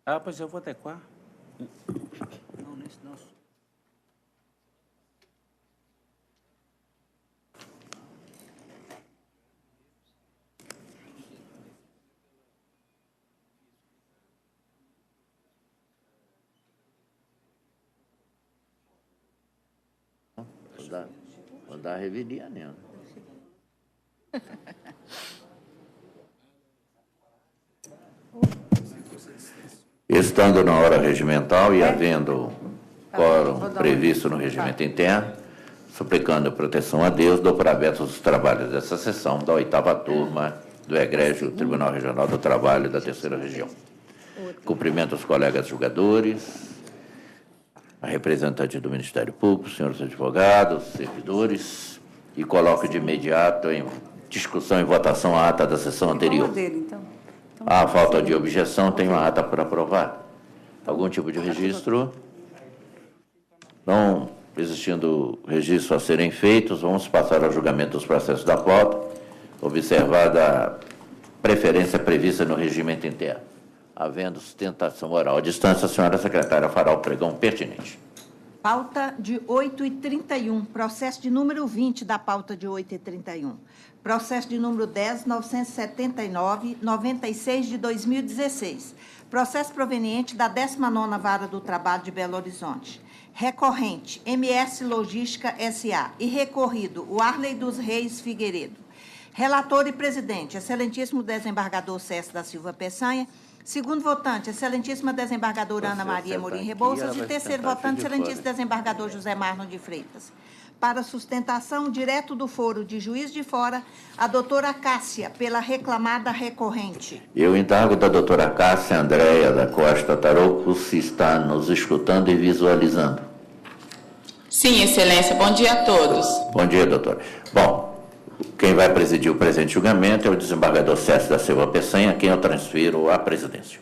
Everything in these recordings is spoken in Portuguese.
Ah, pois eu vou adequar. Não, nesse não. Vou dar revelia nela. Estando na hora regimental e havendo quórum previsto no regimento interno, suplicando a proteção a Deus, dou por abertos os trabalhos dessa sessão da 8ª turma do Egrégio Tribunal Regional do Trabalho da 3ª Região. Cumprimento os colegas julgadores, a representante do Ministério Público, senhores advogados, servidores, e coloco de imediato em discussão e votação a ata da sessão anterior. À falta de objeção, tenho a ata por aprovar. Algum tipo de registro? Não existindo registro a serem feitos, vamos passar ao julgamento dos processos da pauta, observada a preferência prevista no regimento interno. Havendo sustentação oral à distância, a senhora secretária fará o pregão pertinente. Pauta de 8h31, processo de número 20 da pauta de 8h31. Processo de número 10.979/96 de 2016. Processo proveniente da 19ª Vara do Trabalho de Belo Horizonte. Recorrente, MS Logística S.A. E recorrido, o Arley dos Reis Figueiredo. Relator e presidente, excelentíssimo desembargador César da Silva Peçanha. Segundo votante, excelentíssima desembargadora Ana Maria Morim Rebouças. E terceiro votante, excelentíssimo desembargador José Marlon de Freitas. Para sustentação, direto do foro de Juiz de Fora, a doutora Cássia, pela reclamada recorrente. Eu indago da doutora Cássia Andréia da Costa Tarouco se está nos escutando e visualizando. Sim, excelência. Bom dia a todos. Bom dia, doutora. Bom, quem vai presidir o presente julgamento é o desembargador César da Silva Peçanha, a quem eu transfiro a presidência.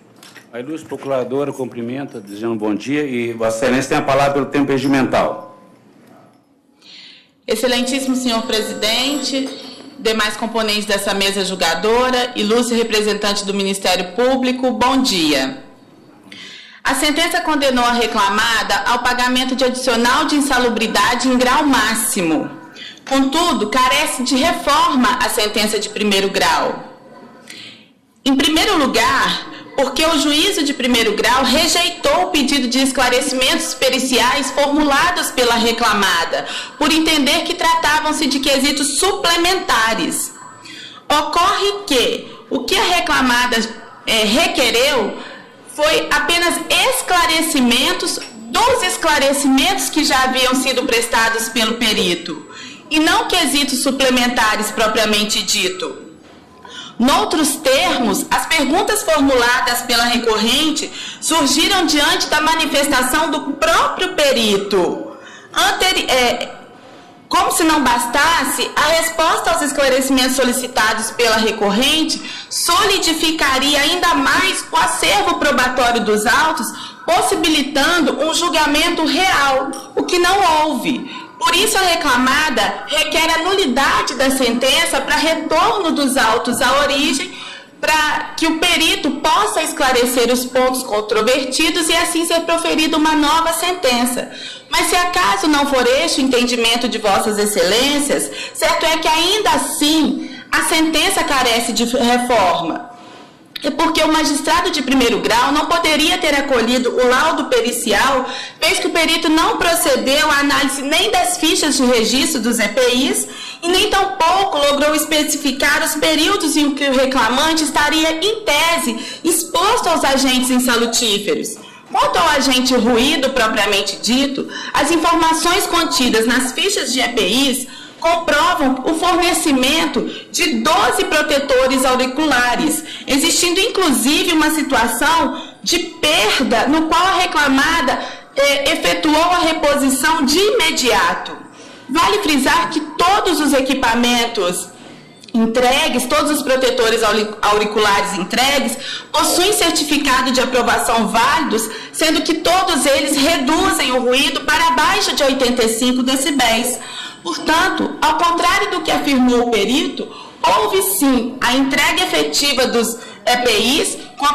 A ilustre procuradora cumprimenta, desejando bom dia, e Vossa Excelência tem a palavra pelo tempo regimental. Excelentíssimo senhor presidente, demais componentes dessa mesa julgadora, ilustre representante do Ministério Público, bom dia. A sentença condenou a reclamada ao pagamento de adicional de insalubridade em grau máximo. Contudo, carece de reforma a sentença de primeiro grau. Em primeiro lugar, porque o juízo de primeiro grau rejeitou o pedido de esclarecimentos periciais formulados pela reclamada, por entender que tratavam-se de quesitos suplementares. Ocorre que o que a reclamada requereu foi apenas esclarecimentos dos esclarecimentos que já haviam sido prestados pelo perito, e não quesitos suplementares propriamente dito. Noutros termos, as perguntas formuladas pela recorrente surgiram diante da manifestação do próprio perito. Como se não bastasse, a resposta aos esclarecimentos solicitados pela recorrente solidificaria ainda mais o acervo probatório dos autos, possibilitando um julgamento real, o que não houve. Por isso, a reclamada requer a nulidade da sentença para retorno dos autos à origem, para que o perito possa esclarecer os pontos controvertidos e assim ser proferida uma nova sentença. Mas se acaso não for este o entendimento de vossas excelências, certo é que ainda assim a sentença carece de reforma. É porque o magistrado de primeiro grau não poderia ter acolhido o laudo pericial, vez que o perito não procedeu à análise nem das fichas de registro dos EPIs e nem tampouco logrou especificar os períodos em que o reclamante estaria, em tese, exposto aos agentes insalutíferos. Quanto ao agente ruído propriamente dito, as informações contidas nas fichas de EPIs comprovam o fornecimento de 12 protetores auriculares, existindo inclusive uma situação de perda no qual a reclamada efetuou a reposição de imediato. Vale frisar que todos os equipamentos entregues, todos os protetores auriculares entregues, possuem certificado de aprovação válidos, sendo que todos eles reduzem o ruído para abaixo de 85 decibéis. Portanto, ao contrário do que afirmou o perito, houve sim a entrega efetiva dos EPIs com a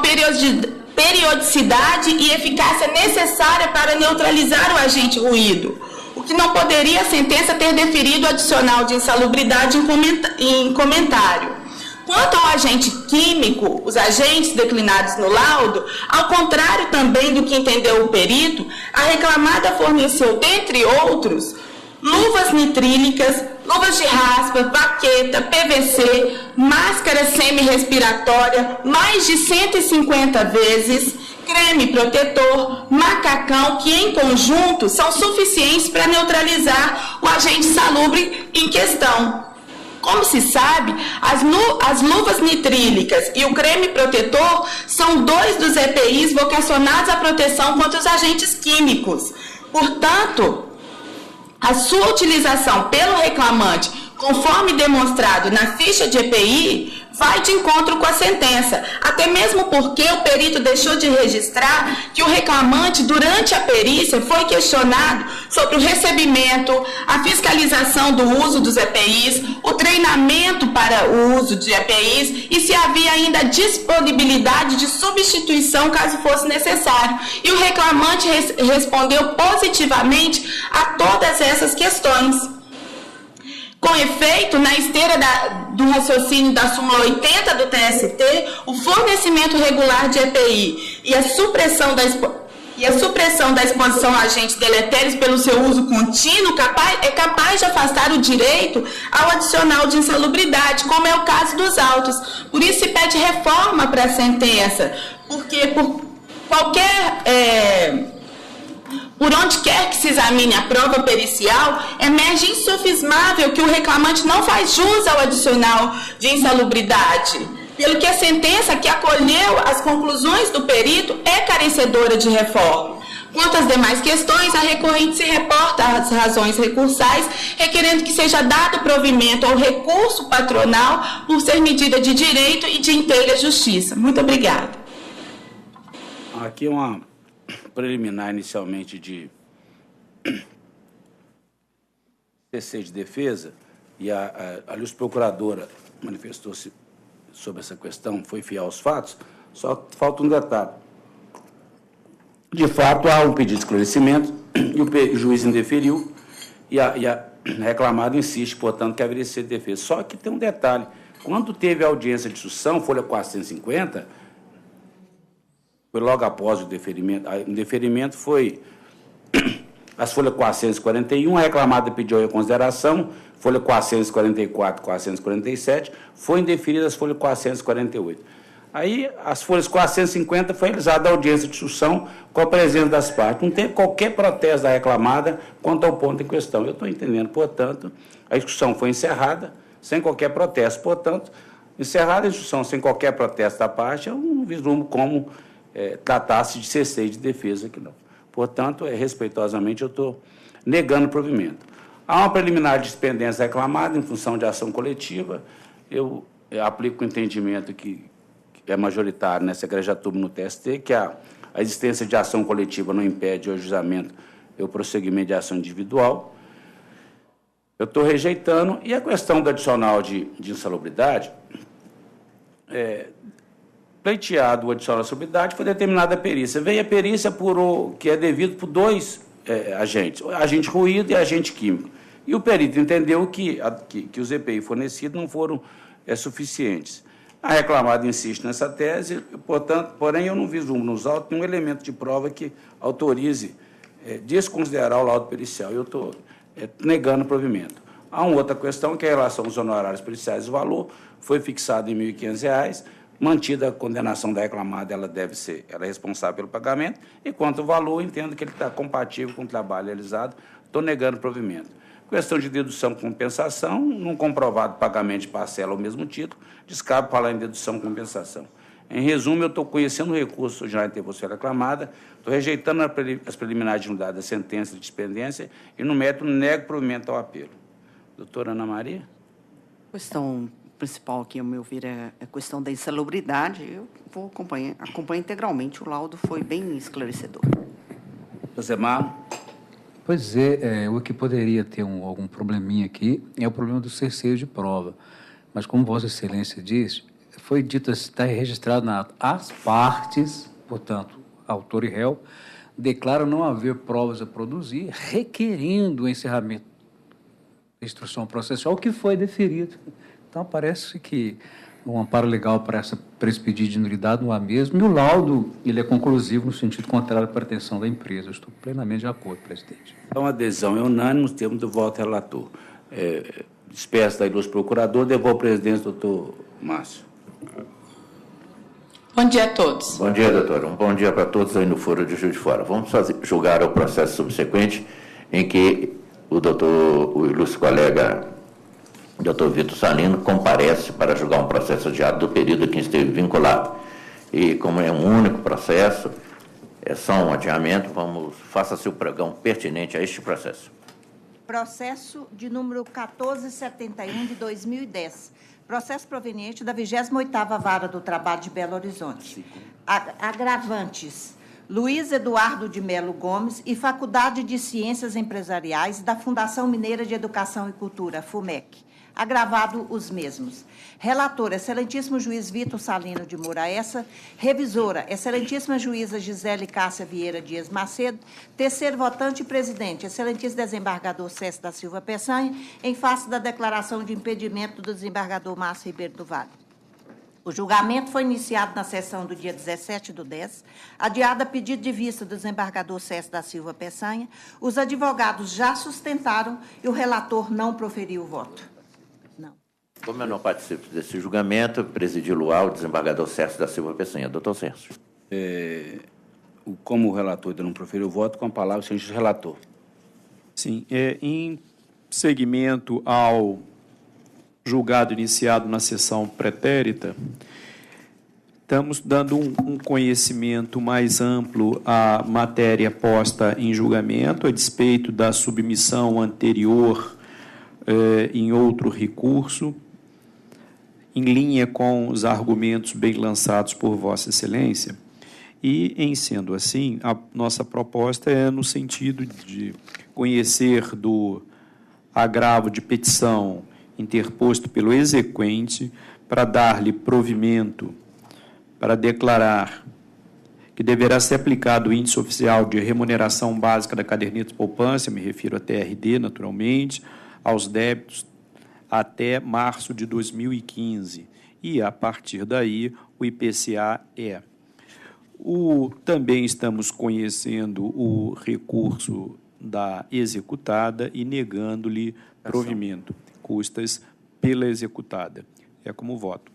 periodicidade e eficácia necessária para neutralizar o agente ruído, o que não poderia a sentença ter deferido adicional de insalubridade em comentário. Quanto ao agente químico, os agentes declinados no laudo, ao contrário também do que entendeu o perito, a reclamada forneceu, dentre outros, luvas nitrílicas, luvas de raspa, baqueta, PVC, máscara semi-respiratória, mais de 150 vezes, creme protetor, macacão, que em conjunto são suficientes para neutralizar o agente insalubre em questão. Como se sabe, as luvas nitrílicas e o creme protetor são 2 dos EPIs vocacionados à proteção contra os agentes químicos. Portanto, a sua utilização pelo reclamante, conforme demonstrado na ficha de EPI, vai de encontro com a sentença, até mesmo porque o perito deixou de registrar que o reclamante, durante a perícia, foi questionado sobre o recebimento, a fiscalização do uso dos EPIs, o treinamento para o uso de EPIs e se havia ainda disponibilidade de substituição caso fosse necessário. E o reclamante respondeu positivamente a todas essas questões. Com efeito, na esteira do raciocínio da súmula 80 do TST, o fornecimento regular de EPI e a supressão da exposição a agentes deletérios pelo seu uso contínuo é capaz de afastar o direito ao adicional de insalubridade, como é o caso dos autos. Por isso se pede reforma para a sentença, porque por onde quer que se examine a prova pericial, emerge insofismável que o reclamante não faz jus ao adicional de insalubridade, pelo que a sentença que acolheu as conclusões do perito é carecedora de reforma. Quanto às demais questões, a recorrente se reporta às razões recursais, requerendo que seja dado provimento ao recurso patronal por ser medida de direito e de inteira justiça. Muito obrigada. Aqui é uma preliminar inicialmente de CC de defesa, e a Luz Procuradora manifestou-se sobre essa questão, foi fiel aos fatos, só falta um detalhe. De fato, há um pedido de esclarecimento, e o juiz indeferiu, e a reclamada insiste, portanto, que haveria de ser defesa. Só que tem um detalhe, quando teve a audiência de instrução, folha 450, foi logo após o deferimento. O deferimento foi as folhas 441, a reclamada pediu a reconsideração, folha 444, 447, foi indeferida as folhas 448. Aí, as folhas 450 foi realizada a audiência de instrução com a presença das partes. Não teve qualquer protesto da reclamada quanto ao ponto em questão. Eu estou entendendo, portanto, a discussão foi encerrada sem qualquer protesto. Portanto, encerrada a instrução sem qualquer protesto da parte, eu não vislumbro como tratasse de CC de defesa que não. Portanto, respeitosamente, eu estou negando o provimento. Há uma preliminar de dispendência reclamada em função de ação coletiva. Eu aplico o entendimento que é majoritário nessa egregiatura no TST, que a existência de ação coletiva não impede o ajuizamento e o prosseguimento de ação individual. Eu estou rejeitando. E a questão do adicional de insalubridade, pleiteado o adicional de insalubridade, foi determinada a perícia. Veio a perícia que é devido por 2 agentes, agente ruído e agente químico. E o perito entendeu que os EPI fornecidos não foram suficientes. A reclamada insiste nessa tese, portanto, porém, eu não vislumbro nos autos nenhum elemento de prova que autorize desconsiderar o laudo pericial. Eu estou negando o provimento. Há uma outra questão, que é em relação aos honorários periciais. O valor foi fixado em R$ 1.500, mantida a condenação da reclamada, ela é responsável pelo pagamento, e quanto ao valor, entendo que ele está compatível com o trabalho realizado, estou negando o provimento. Questão de dedução e compensação, num comprovado pagamento de parcela ao mesmo título, descabe falar em dedução e compensação. Em resumo, eu estou conhecendo o recurso de interposição reclamada, estou rejeitando as preliminares de unidade da sentença de dispendência e, no mérito, nego o provimento ao apelo. Doutora Ana Maria? A questão principal aqui, ao meu ver, é a questão da insalubridade. Eu vou acompanhar integralmente, o laudo foi bem esclarecedor. José Marlon? Pois é, o que poderia ter algum probleminha aqui é o problema do cerceio de prova. Mas, como Vossa Excelência disse, foi dito, está registrado as partes portanto, autor e réu, declara não haver provas a produzir, requerendo o encerramento da instrução processual que foi deferido. Então, parece que um amparo legal para esse pedido de nulidade não há mesmo, e o laudo ele é conclusivo no sentido contrário à pretensão da empresa. Eu estou plenamente de acordo, presidente. Então, a adesão é unânime, nos termos do voto relator. Despeço da ilustre procurador, devolvo a presidência, doutor Márcio. Bom dia a todos. Bom dia, doutor. Um bom dia para todos aí no Foro de Juiz de Fora. Vamos julgar o processo subsequente em que o ilustre colega Dr. Vitor Salino comparece para julgar um processo adiado do período em que esteve vinculado. E como é um único processo, é só um adiamento, faça-se o pregão pertinente a este processo. Processo de número 1471 de 2010. Processo proveniente da 28ª Vara do Trabalho de Belo Horizonte. Agravantes: Luiz Eduardo de Melo Gomes e Faculdade de Ciências Empresariais da Fundação Mineira de Educação e Cultura, FUMEC. Agravado os mesmos. Relator, excelentíssimo juiz Vitor Salino de Moraes. Revisora, excelentíssima juíza Gisele Cássia Vieira Dias Macedo. Terceiro votante e presidente, excelentíssimo desembargador César da Silva Peçanha, em face da declaração de impedimento do desembargador Márcio Ribeiro do Vale. O julgamento foi iniciado na sessão do dia 17/10, adiado a pedido de vista do desembargador César da Silva Peçanha. Os advogados já sustentaram e o relator não proferiu o voto. Como eu não participo desse julgamento, presidiu-lo o desembargador César da Silva Peçanha. Doutor César. Como o relator ainda não proferiu o voto, com a palavra o senhor relator. Sim, em seguimento ao julgado iniciado na sessão pretérita, estamos dando um conhecimento mais amplo à matéria posta em julgamento, a despeito da submissão anterior em outro recurso, em linha com os argumentos bem lançados por Vossa Excelência. E, em sendo assim, a nossa proposta é no sentido de conhecer do agravo de petição interposto pelo exequente para dar-lhe provimento, para declarar que deverá ser aplicado o índice oficial de remuneração básica da caderneta de poupança, me refiro a TRD, naturalmente, aos débitos até março de 2015. E, a partir daí, o IPCA-E. Também estamos conhecendo o recurso da executada e negando-lhe provimento, custas pela executada. É como voto.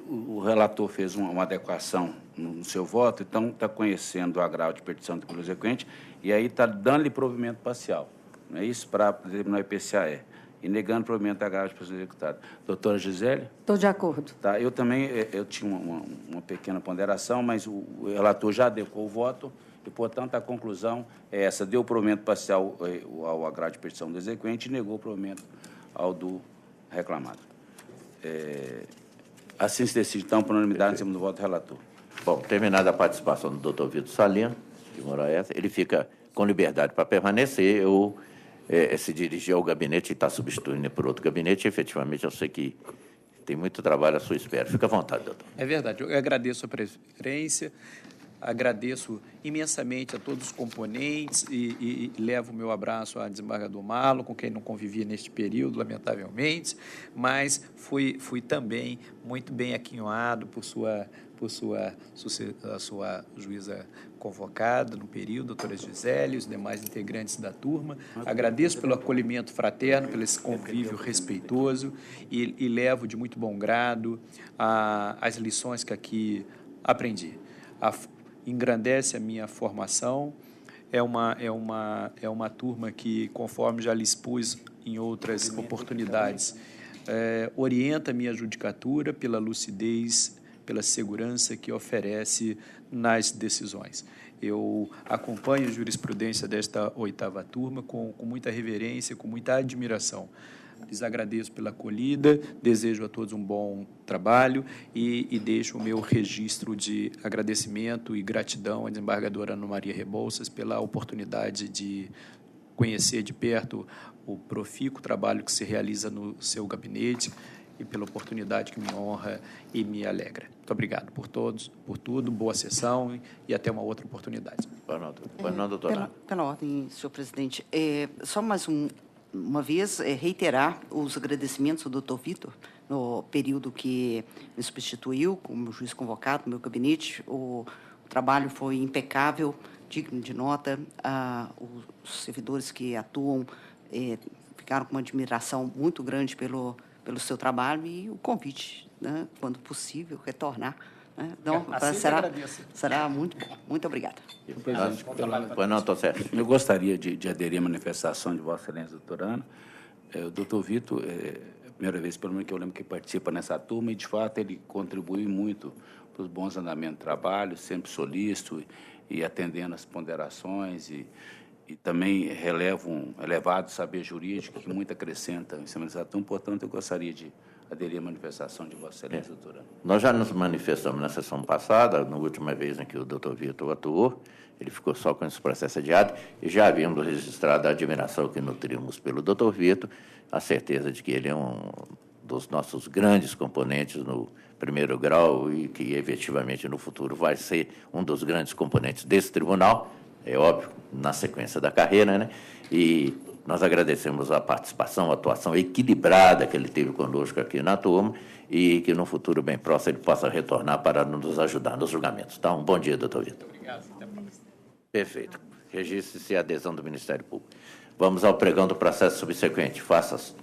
O relator fez uma adequação no seu voto, então está conhecendo o agravo de petição pelo exequente e aí está dando-lhe provimento parcial. Não é isso? Para determinar o IPCA-E. E negando o provimento da agravo de petição executada. Doutora Gisele? Estou de acordo. Tá, eu também tinha uma pequena ponderação, mas o relator já adequou o voto e, portanto, a conclusão é essa. Deu o provimento parcial ao agravo de petição do exequente e negou o provimento ao do reclamado. Assim se decide, então, por unanimidade, em cima do voto do relator. Bom, terminada a participação do doutor Vitor Salino de Moraes, ele fica com liberdade para permanecer ou se dirigir ao gabinete e está substituindo por outro gabinete. Efetivamente, eu sei que tem muito trabalho à sua espera. Fica à vontade, doutor. É verdade. Eu agradeço a preferência, agradeço imensamente a todos os componentes e levo o meu abraço ao desembargador Marlon, com quem não convivi neste período, lamentavelmente, mas fui também muito bem aquinhoado por sua juíza convocada no período, doutora Gisele, os demais integrantes da turma. Agradeço pelo acolhimento fraterno, pelo esse convívio respeitoso e levo de muito bom grado as lições que aqui aprendi. Engrandece a minha formação, é uma turma que, conforme já lhe expus em outras oportunidades, orienta a minha judicatura pela lucidez, pela segurança que oferece nas decisões. Eu acompanho a jurisprudência desta 8ª turma com muita reverência, com muita admiração. Lhes agradeço pela acolhida, desejo a todos um bom trabalho e deixo o meu registro de agradecimento e gratidão à desembargadora Ana Maria Rebouças pela oportunidade de conhecer de perto o profícuo trabalho que se realiza no seu gabinete e pela oportunidade que me honra e me alegra. Muito obrigado por todos, por tudo, boa sessão e até uma outra oportunidade. Pois não, doutora. Pela ordem, senhor presidente, só mais uma vez reiterar os agradecimentos ao doutor Vitor, no período que me substituiu como juiz convocado no meu gabinete. O trabalho foi impecável, digno de nota. Os servidores que atuam ficaram com uma admiração muito grande pelo seu trabalho e o convite, né, quando possível, retornar. Né? Então, será muito bom. Muito obrigada. Pois não, doutor Sérgio. Eu gostaria de aderir à manifestação de Vossa Excelência, doutor Ana. O doutor Vitor, a primeira vez, pelo menos, que eu lembro que participa nessa turma, e, de fato, ele contribui muito para os bons andamentos do trabalho, sempre solícito e atendendo às ponderações e também releva um elevado saber jurídico que muito acrescenta em cima dessa turma. Portanto, eu gostaria de aderir à manifestação de Vossa Excelência, doutora. Nós já nos manifestamos na sessão passada, na última vez em que o doutor Vitor atuou, ele ficou só com esse processo adiado, e já havíamos registrado a admiração que nutrimos pelo doutor Vitor, a certeza de que ele é um dos nossos grandes componentes no primeiro grau e que, efetivamente, no futuro vai ser um dos grandes componentes desse tribunal, é óbvio, na sequência da carreira, né? E nós agradecemos a participação, a atuação equilibrada que ele teve conosco aqui na turma e que, no futuro bem próximo, ele possa retornar para nos ajudar nos julgamentos. Então, um bom dia, doutor Vitor. Obrigado. Até a próxima. Perfeito. Registre-se a adesão do Ministério Público. Vamos ao pregão do processo subsequente. Faça-se.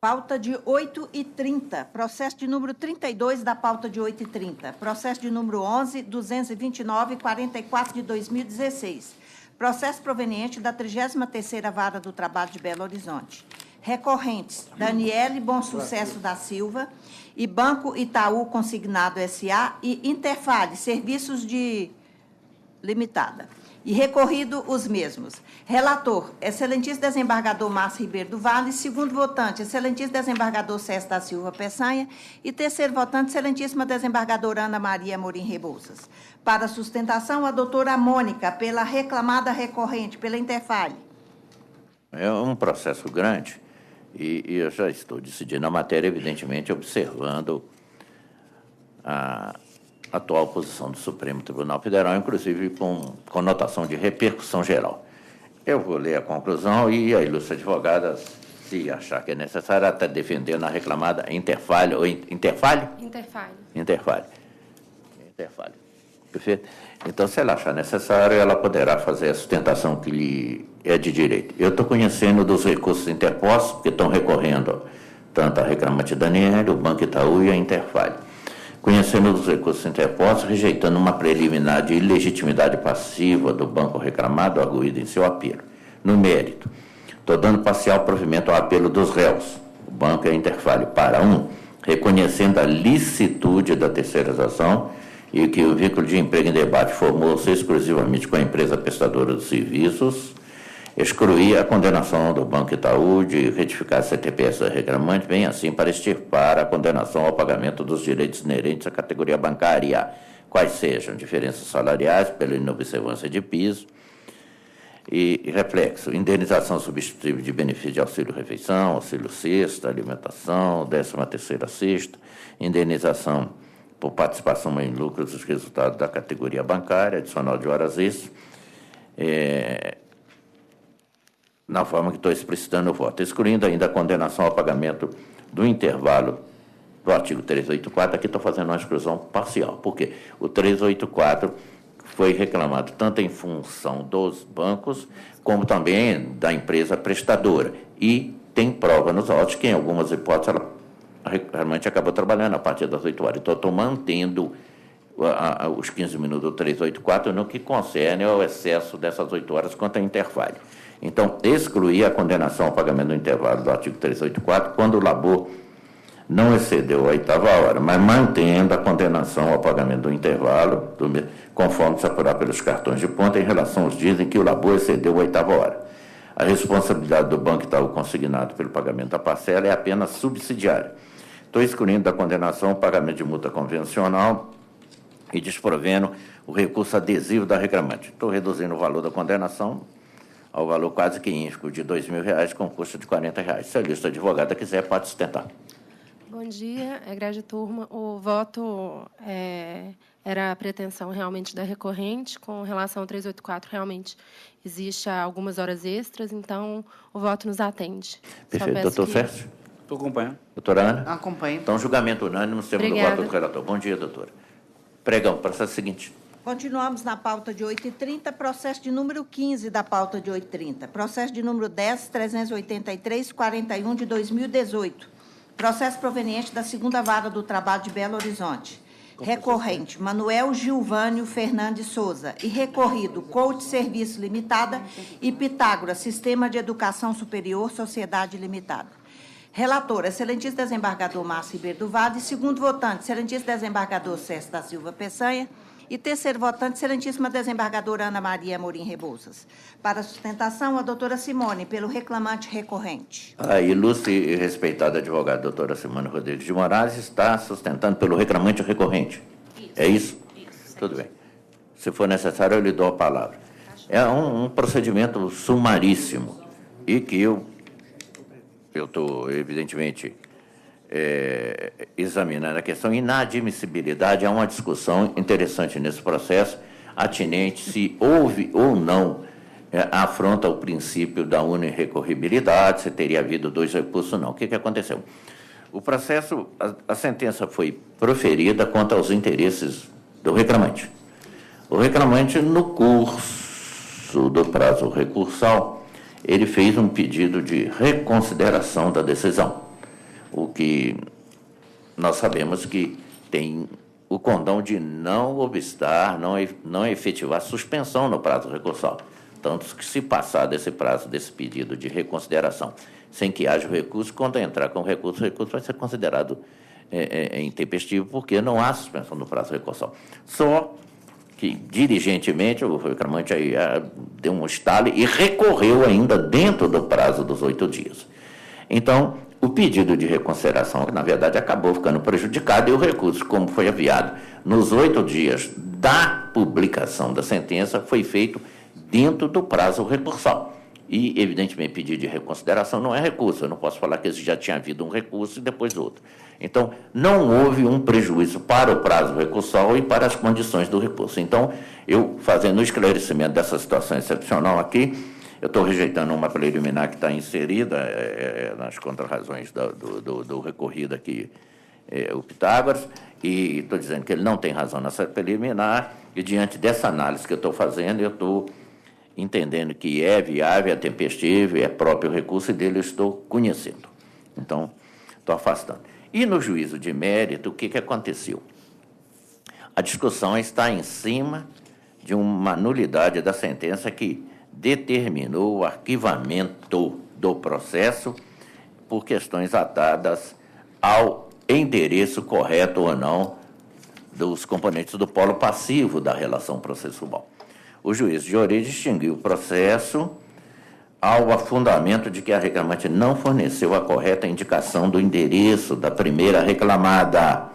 Pauta de 8h30, processo de número 32 da pauta de 8h30, processo de número 11.229.44 de 2016, processo proveniente da 33ª Vara do Trabalho de Belo Horizonte. Recorrentes, Daniele Bom Sucesso da Silva e Banco Itaú Consignado S.A. e Interfale Serviços de Limitada. E recorrido os mesmos. Relator, excelentíssimo desembargador Márcio Ribeiro do Vale. Segundo votante, excelentíssimo desembargador César da Silva Peçanha. E terceiro votante, excelentíssima desembargadora Ana Maria Amorim Rebouças. Para sustentação, a doutora Mônica, pela reclamada recorrente, pela Interfale. É um processo grande e eu já estou decidindo a matéria, evidentemente, observando a atual posição do Supremo Tribunal Federal, inclusive com conotação de repercussão geral. Eu vou ler a conclusão e a ilustre advogada, se achar que é necessário, até defendendo a reclamada Interfale, ou Interfale? Interfale. Perfeito? Então, se ela achar necessário, ela poderá fazer a sustentação que lhe é de direito. Eu estou conhecendo dos recursos interpostos, porque estão recorrendo tanto a reclamante Daniele, o Banco Itaú e a Interfale. Conhecendo dos recursos interpostos, rejeitando uma preliminar de ilegitimidade passiva do banco reclamado, arguído em seu apelo. No mérito, estou dando parcial provimento ao apelo dos réus, o banco e a Interfale, para 1, reconhecendo a licitude da terceirização e que o vínculo de emprego em debate formou-se exclusivamente com a empresa prestadora dos serviços, excluir a condenação do Banco Itaú de retificar a CTPS da reclamante, bem assim para extirpar a condenação ao pagamento dos direitos inerentes à categoria bancária, quais sejam diferenças salariais pela inobservância de piso e reflexo, indenização substitutiva de benefício de auxílio-refeição, auxílio-cesta, alimentação, 13ª cesta, indenização por participação em lucros dos resultados da categoria bancária, adicional de horas extras, na forma que estou explicitando o voto, excluindo ainda a condenação ao pagamento do intervalo do artigo 384, aqui estou fazendo uma exclusão parcial, porque o 384 foi reclamado tanto em função dos bancos, como também da empresa prestadora, e tem prova nos autos que, em algumas hipóteses, ela realmente acabou trabalhando a partir das 8 horas. Então, estou mantendo os 15 minutos do 384 no que concerne ao excesso dessas 8 horas quanto a Interfale. Então, excluir a condenação ao pagamento do intervalo do artigo 384 quando o labor não excedeu a 8ª hora, mas mantendo a condenação ao pagamento do intervalo, conforme se apurar pelos cartões de ponta, em relação aos dias em que o labor excedeu a 8ª hora. A responsabilidade do Banco Itaú consignado pelo pagamento da parcela é apenas subsidiária. Estou excluindo da condenação o pagamento de multa convencional e desprovendo o recurso adesivo da reclamante. Estou reduzindo o valor da condenação ao valor quase que ínfico de R$ 2.000, com custo de R$ 40. Se a lista advogada quiser, pode sustentar. Bom dia, grande turma. O voto era a pretensão realmente da recorrente. Com relação ao 384, realmente existe algumas horas extras, então o voto nos atende. Perfeito. Doutor Sérgio? Estou acompanhando. Doutora Ana? Acompanho. Então, julgamento unânime, segundo o Obrigada. voto do relator. Bom dia, doutora. Pregão, processo seguinte. Continuamos na pauta de 8h30, processo de número 15 da pauta de 8h30. Processo de número 10.383.41 de 2018. Processo proveniente da 2ª Vara do Trabalho de Belo Horizonte. Recorrente, Manuel Gilvânio Fernandes Souza. E recorrido, Coach Serviço Limitada e Pitágoras, Sistema de Educação Superior, Sociedade Limitada. Relator, excelentíssimo desembargador Márcio Ribeiro do Vale. Segundo votante, excelentíssimo desembargador César da Silva Peçanha. E terceiro votante, excelentíssima desembargadora Ana Maria Amorim Rebouças. Para sustentação, a doutora Simone, pelo reclamante recorrente. A ilustre e respeitada advogada doutora Simone Rodrigues de Moraes está sustentando pelo reclamante recorrente. Isso. É isso? Isso. Tudo bem. Se for necessário, eu lhe dou a palavra. É um procedimento sumaríssimo e que eu estou, evidentemente, examinando a questão inadmissibilidade. É uma discussão interessante nesse processo, atinente se houve ou não afronta ao princípio da unirrecorribilidade, se teria havido 2 recursos ou não. O que aconteceu? O processo, a sentença foi proferida quanto aos interesses do reclamante. O reclamante, no curso do prazo recursal, ele fez um pedido de reconsideração da decisão, o que nós sabemos que tem o condão de não obstar, não efetivar suspensão no prazo recursal. Tanto que, se passar desse prazo, desse pedido de reconsideração, sem que haja o recurso, quando entrar com o recurso vai ser considerado intempestivo, porque não há suspensão no prazo recursal. Só que, diligentemente, o reclamante aí deu um estalo e recorreu ainda dentro do prazo dos 8 dias. Então, o pedido de reconsideração, na verdade, acabou ficando prejudicado e o recurso, como foi aviado nos 8 dias da publicação da sentença, foi feito dentro do prazo recursal. E, evidentemente, pedido de reconsideração não é recurso. Eu não posso falar que já tinha havido um recurso e depois outro. Então, não houve um prejuízo para o prazo recursal e para as condições do recurso. Então, eu, fazendo o esclarecimento dessa situação excepcional aqui, eu estou rejeitando uma preliminar que está inserida nas contrarrazões do recorrido aqui, o Pitágoras, e estou dizendo que ele não tem razão nessa preliminar, e diante dessa análise que eu estou fazendo, eu estou entendendo que é viável, é tempestivo, é próprio recurso, e dele eu estou conhecendo. Então, estou afastando. E no juízo de mérito, o que aconteceu? A discussão está em cima de uma nulidade da sentença que determinou o arquivamento do processo por questões atadas ao endereço correto ou não dos componentes do polo passivo da relação processual. O juiz de origem distinguiu o processo ao afundamento de que a reclamante não forneceu a correta indicação do endereço da primeira reclamada,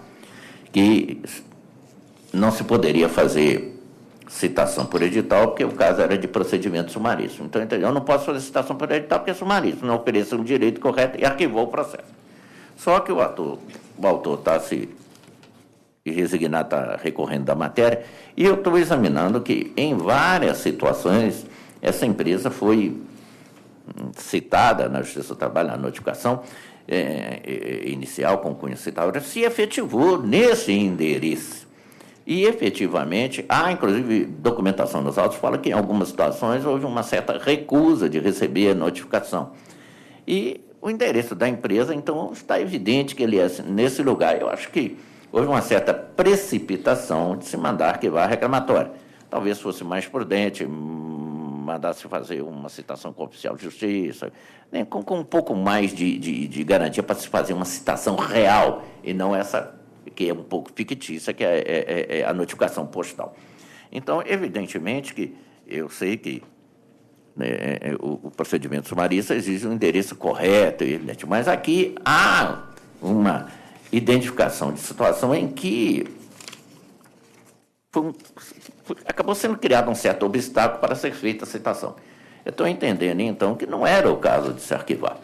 que não se poderia fazer citação por edital, porque o caso era de procedimento sumaríssimo. Então, eu não posso fazer citação por edital porque é sumaríssimo, não oferece um direito correto e arquivou o processo. Só que o autor está se resignado, está recorrendo da matéria, e eu estou examinando que, em várias situações, essa empresa foi citada na Justiça do Trabalho, na notificação inicial, com cunho citável, se efetivou nesse endereço. E, efetivamente, há, inclusive, documentação nos autos, fala que, em algumas situações, houve uma certa recusa de receber a notificação. E o endereço da empresa, então, está evidente que ele é nesse lugar. Eu acho que houve uma certa precipitação de se mandar arquivar a reclamatória. Talvez fosse mais prudente mandar-se fazer uma citação com o oficial de justiça, né, com um pouco mais de garantia para se fazer uma citação real, e não essa que é um pouco fictícia, que é a notificação postal. Então, evidentemente que eu sei que o procedimento sumarista exige um endereço correto, evidente, mas aqui há uma identificação de situação em que acabou sendo criado um certo obstáculo para ser feita a citação. Eu estou entendendo, então, que não era o caso de se arquivar.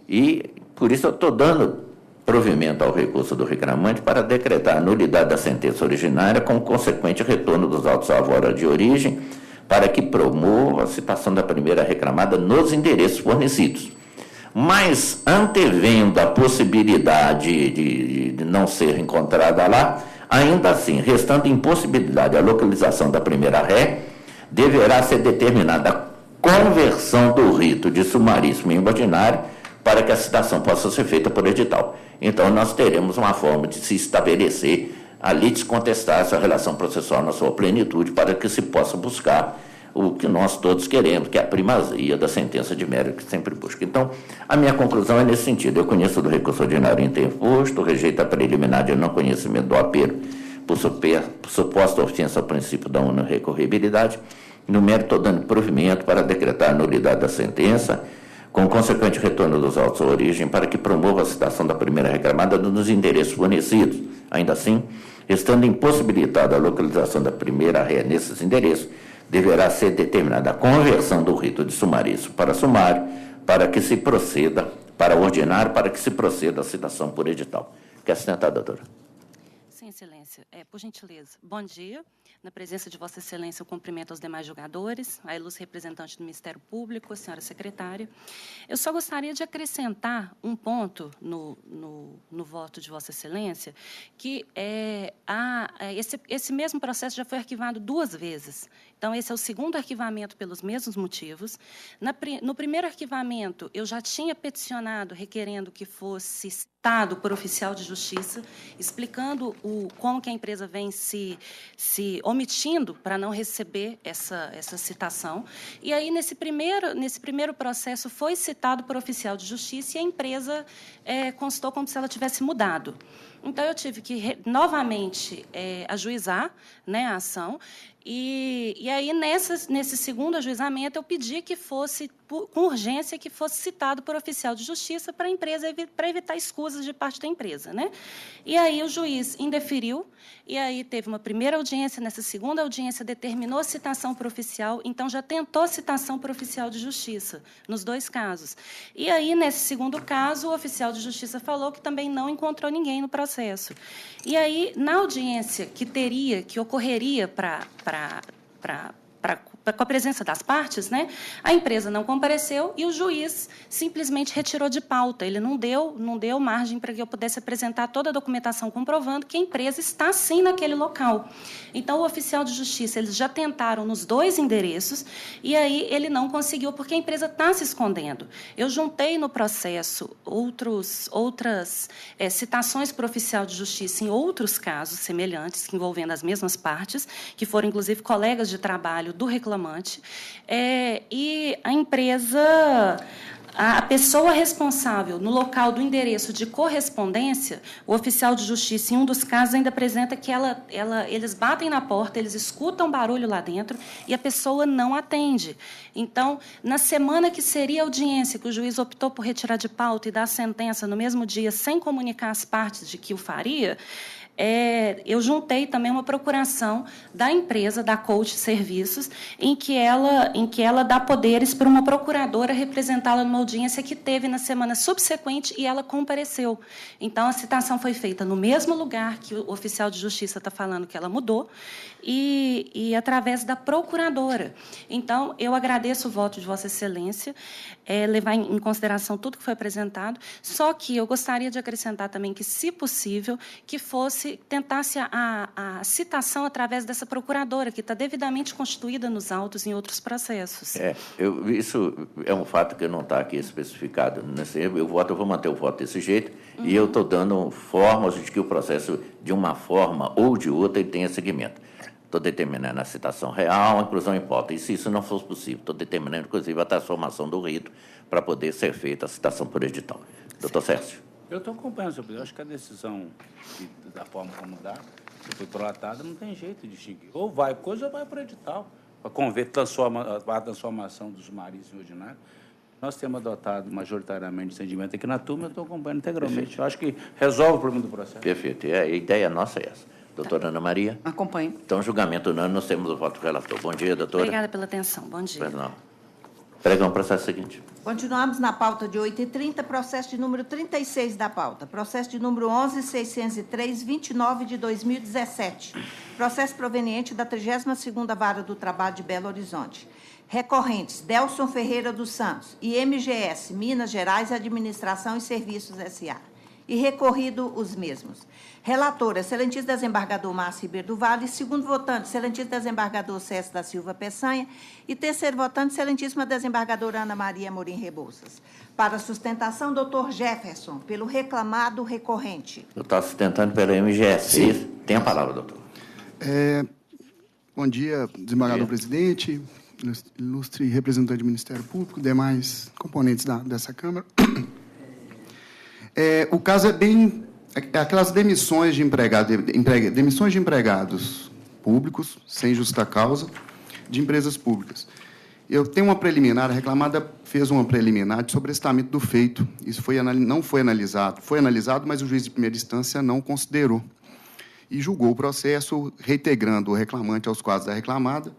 E, por isso, eu estou dando provimento ao recurso do reclamante para decretar a nulidade da sentença originária com consequente retorno dos autos à vara de origem para que promova a citação da primeira reclamada nos endereços fornecidos. Mas, antevendo a possibilidade de não ser encontrada lá, ainda assim, restando impossibilidade a localização da primeira ré, deverá ser determinada a conversão do rito de sumaríssimo em ordinário para que a citação possa ser feita por edital. Então, nós teremos uma forma de se estabelecer a litis contestar essa relação processual na sua plenitude para que se possa buscar o que nós todos queremos, que é a primazia da sentença de mérito que sempre busca. Então, a minha conclusão é nesse sentido. Eu conheço do recurso ordinário interposto, rejeito a preliminar de não conhecimento do apelo por suposta ofensa ao princípio da recorribilidade. No mérito, estou dando provimento para decretar a nulidade da sentença, com consequente retorno dos autos à origem, para que promova a citação da primeira reclamada nos endereços fornecidos. Ainda assim, estando impossibilitada a localização da primeira ré nesses endereços, deverá ser determinada a conversão do rito de sumaríssimo para sumário, para que se proceda, para ordinário, para que se proceda a citação por edital. Quer assentar, doutora? Sim, Excelência. Por gentileza. Bom dia. Na presença de Vossa Excelência, eu cumprimento os demais julgadores, a ilustre representante do Ministério Público, a senhora secretária. Eu só gostaria de acrescentar um ponto no voto de Vossa Excelência, que esse mesmo processo já foi arquivado 2 vezes. Então, esse é o segundo arquivamento pelos mesmos motivos. No primeiro arquivamento, eu já tinha peticionado requerendo que fosse citado por oficial de justiça, explicando como que a empresa vem se omitindo para não receber essa citação. E aí, nesse primeiro processo, foi citado por oficial de justiça e a empresa constou como se ela tivesse mudado. Então, eu tive que novamente ajuizar, né, a ação. E aí, nesse segundo ajuizamento, eu pedi que fosse, com urgência, que fosse citado por oficial de justiça para a empresa, para evitar escusas de parte da empresa, né? E aí o juiz indeferiu, e aí teve uma primeira audiência, nessa segunda audiência determinou citação por oficial, então já tentou citação por oficial de justiça, nos 2 casos. E aí, nesse segundo caso, o oficial de justiça falou que também não encontrou ninguém no processo. E aí, na audiência que ocorreria com a presença das partes, né, a empresa não compareceu e o juiz simplesmente retirou de pauta. Ele não deu margem para que eu pudesse apresentar toda a documentação comprovando que a empresa está, sim, naquele local. Então, o oficial de justiça, eles já tentaram nos 2 endereços e aí ele não conseguiu, porque a empresa está se escondendo. Eu juntei no processo outras citações por oficial de justiça em outros casos semelhantes, que envolvendo as mesmas partes, que foram, inclusive, colegas de trabalho do reclamante, e a empresa, a pessoa responsável no local do endereço de correspondência, o oficial de justiça, em um dos casos, ainda apresenta que eles batem na porta, eles escutam barulho lá dentro e a pessoa não atende. Então, na semana que seria a audiência, que o juiz optou por retirar de pauta e dar a sentença no mesmo dia, sem comunicar as partes de que o faria, eu juntei também uma procuração da empresa, da Coach Serviços, em que ela dá poderes para uma procuradora representá-la numa audiência que teve na semana subsequente e ela compareceu. Então, a citação foi feita no mesmo lugar que o oficial de justiça está falando que ela mudou e através da procuradora. Então, eu agradeço o voto de Vossa Excelência, levar em consideração tudo que foi apresentado, só que eu gostaria de acrescentar também que, se possível, que tentasse a citação através dessa procuradora, que está devidamente constituída nos autos em outros processos. Isso é um fato que não está aqui especificado. Eu vou manter o voto desse jeito, e eu estou dando formas de que o processo, de uma forma ou de outra, ele tenha seguimento. Estou determinando a citação real, a inclusão em pauta. E se isso não fosse possível, estou determinando, inclusive, a transformação do rito para poder ser feita a citação por edital. Doutor Sérgio. Eu estou acompanhando, senhor presidente. Eu acho que a decisão, da forma como dá, que foi prolatada, não tem jeito de distinguir. Ou vai coisa ou vai para o edital, para conver a transformação dos maris em ordinário. Nós temos adotado majoritariamente o entendimento aqui na turma, eu estou acompanhando integralmente. Perfeito. Eu acho que resolve o problema do processo. Perfeito. E a ideia nossa é essa. Doutora Ana Maria? Acompanho. Então, julgamento unânime, nós temos o voto do relator. Bom dia, doutora. Obrigada pela atenção. Bom dia. Pois não. Pregão, processo seguinte. Continuamos na pauta de 8h30, processo de número 36 da pauta. Processo de número 11.603, 29 de 2017. Processo proveniente da 32ª Vara do Trabalho de Belo Horizonte. Recorrentes, Delson Ferreira dos Santos e MGS, Minas Gerais Administração e Serviços S.A. E recorrido os mesmos. Relator, excelentíssimo desembargador Márcio Ribeiro do Vale. Segundo votante, excelentíssimo desembargador César da Silva Peçanha. E terceiro votante, excelentíssima desembargadora Ana Maria Amorim Rebouças. Para sustentação, doutor Jefferson, pelo reclamado recorrente. Eu estou sustentando pela MGS. Sim. Tem a palavra, doutor. Bom dia, desembargador presidente, ilustre representante do Ministério Público, demais componentes dessa Câmara. O caso é bem... aquelas demissões de empregados públicos, sem justa causa, de empresas públicas. Eu tenho uma preliminar, a reclamada fez uma preliminar de sobrestamento do feito. Isso não foi analisado. Foi analisado, mas o juiz de primeira instância não considerou. E julgou o processo, reintegrando o reclamante aos quadros da reclamada,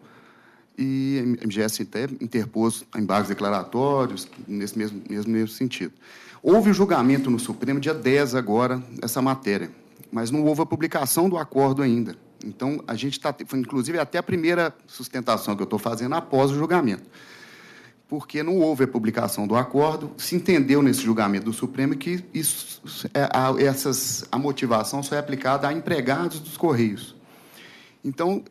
e a MGS até interpôs embargos declaratórios, nesse mesmo sentido. Houve o julgamento no Supremo, dia 10 agora, essa matéria, mas não houve a publicação do acordo ainda. Então, a gente está... Foi, inclusive, até a primeira sustentação que eu estou fazendo após o julgamento, porque não houve a publicação do acordo, se entendeu nesse julgamento do Supremo que a motivação só é aplicada a empregados dos Correios. Então,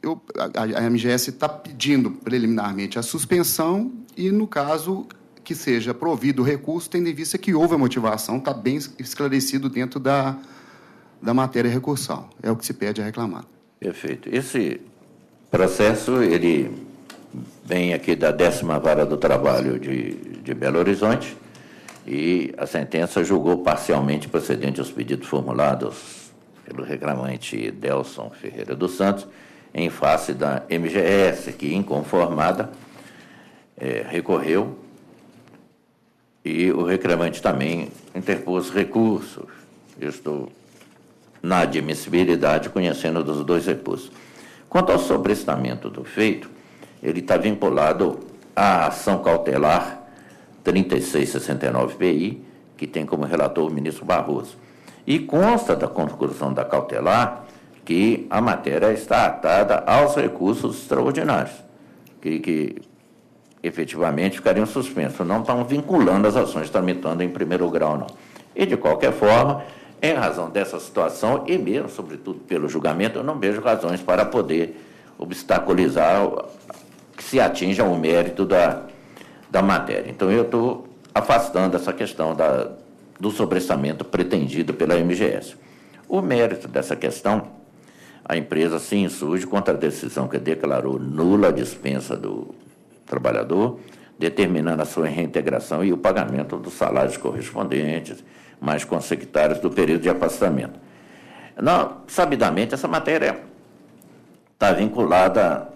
a MGS está pedindo preliminarmente a suspensão e, no caso, que seja provido o recurso, tendo em vista que houve a motivação, está bem esclarecido dentro da matéria recursal. É o que se pede a reclamar. Perfeito. Esse processo, ele vem aqui da 10ª Vara do Trabalho de Belo Horizonte e a sentença julgou parcialmente procedente aos pedidos formulados pelo reclamante Delson Ferreira dos Santos, em face da MGS, que, inconformada, recorreu, e o reclamante também interpôs recursos. Eu estou na admissibilidade, conhecendo dos dois recursos. Quanto ao sobrestamento do feito, ele está vinculado à ação cautelar 3669-PI, que tem como relator o ministro Barroso. E consta da conclusão da cautelar que a matéria está atada aos recursos extraordinários, que efetivamente ficariam suspensos, não estão vinculando as ações tramitando em primeiro grau, não. E, de qualquer forma, em razão dessa situação, e mesmo, sobretudo, pelo julgamento, eu não vejo razões para poder obstaculizar que se atinja o mérito da matéria. Então, eu estou afastando essa questão do sobrestamento pretendido pela MGS. O mérito dessa questão, a empresa se insurge contra a decisão que declarou nula a dispensa do trabalhador, determinando a sua reintegração e o pagamento dos salários correspondentes, mais consectários do período de afastamento. Não, sabidamente, essa matéria está vinculada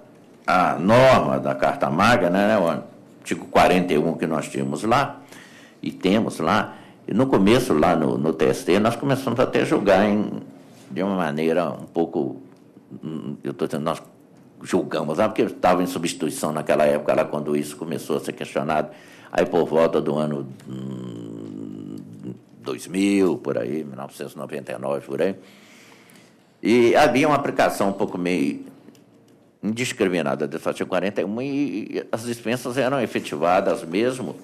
à norma da Carta Magna, né, o artigo 41 que nós tínhamos lá, e temos lá. E no começo, lá no TST, nós começamos até a julgar de uma maneira um pouco... Eu estou dizendo, nós julgamos, porque estava em substituição naquela época, lá quando isso começou a ser questionado, aí por volta do ano 2000, por aí, 1999, por aí. E havia uma aplicação um pouco meio indiscriminada desse artigo 41 e as dispensas eram efetivadas mesmo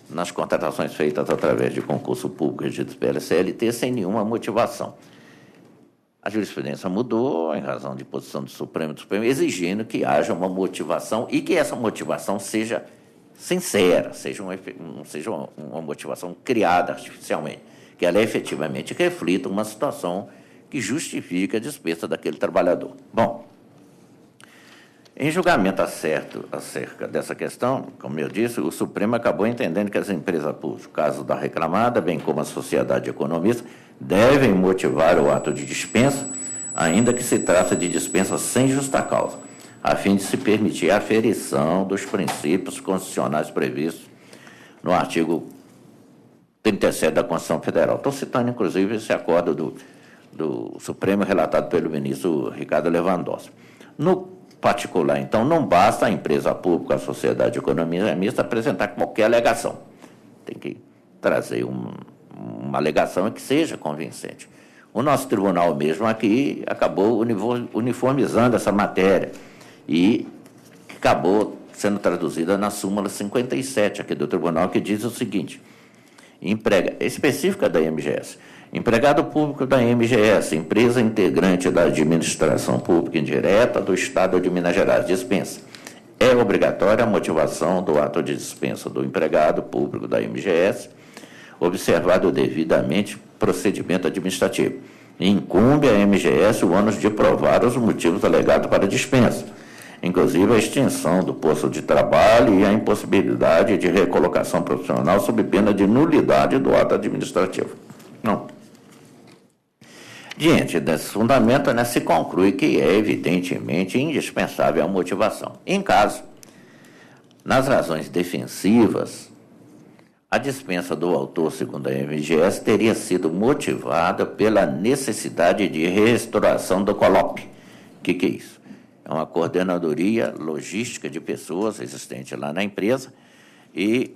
nas contratações feitas através de concurso público regido pela CLT sem nenhuma motivação. A jurisprudência mudou em razão de posição do Supremo, exigindo que haja uma motivação e que essa motivação seja sincera, não seja uma motivação criada artificialmente, que ela efetivamente reflita uma situação que justifique a dispensa daquele trabalhador. Bom, em julgamento acerca dessa questão, como eu disse, o Supremo acabou entendendo que as empresas públicas, no caso da reclamada, bem como a sociedade economista, devem motivar o ato de dispensa, ainda que se trate de dispensa sem justa causa, a fim de se permitir a aferição dos princípios constitucionais previstos no artigo 37 da Constituição Federal. Estou citando, inclusive, esse acordo do Supremo relatado pelo ministro Ricardo Lewandowski. No particular. Então, não basta a empresa pública, a sociedade de economia mista apresentar qualquer alegação. Tem que trazer uma alegação que seja convincente. O nosso tribunal mesmo aqui acabou uniformizando essa matéria e acabou sendo traduzida na súmula 57 aqui do tribunal, que diz o seguinte: específica da MGS, empregado público da MGS, empresa integrante da administração pública indireta do Estado de Minas Gerais, dispensa. É obrigatória a motivação do ato de dispensa do empregado público da MGS, observado devidamente procedimento administrativo. Incumbe à MGS o ônus de provar os motivos alegados para a dispensa, inclusive a extinção do posto de trabalho e a impossibilidade de recolocação profissional sob pena de nulidade do ato administrativo. Não. Diante desse fundamento, se conclui que é evidentemente indispensável a motivação. Em caso, nas razões defensivas, a dispensa do autor, segundo a MGS, teria sido motivada pela necessidade de restauração do COLOP. O que é isso? É uma coordenadoria logística de pessoas existente lá na empresa e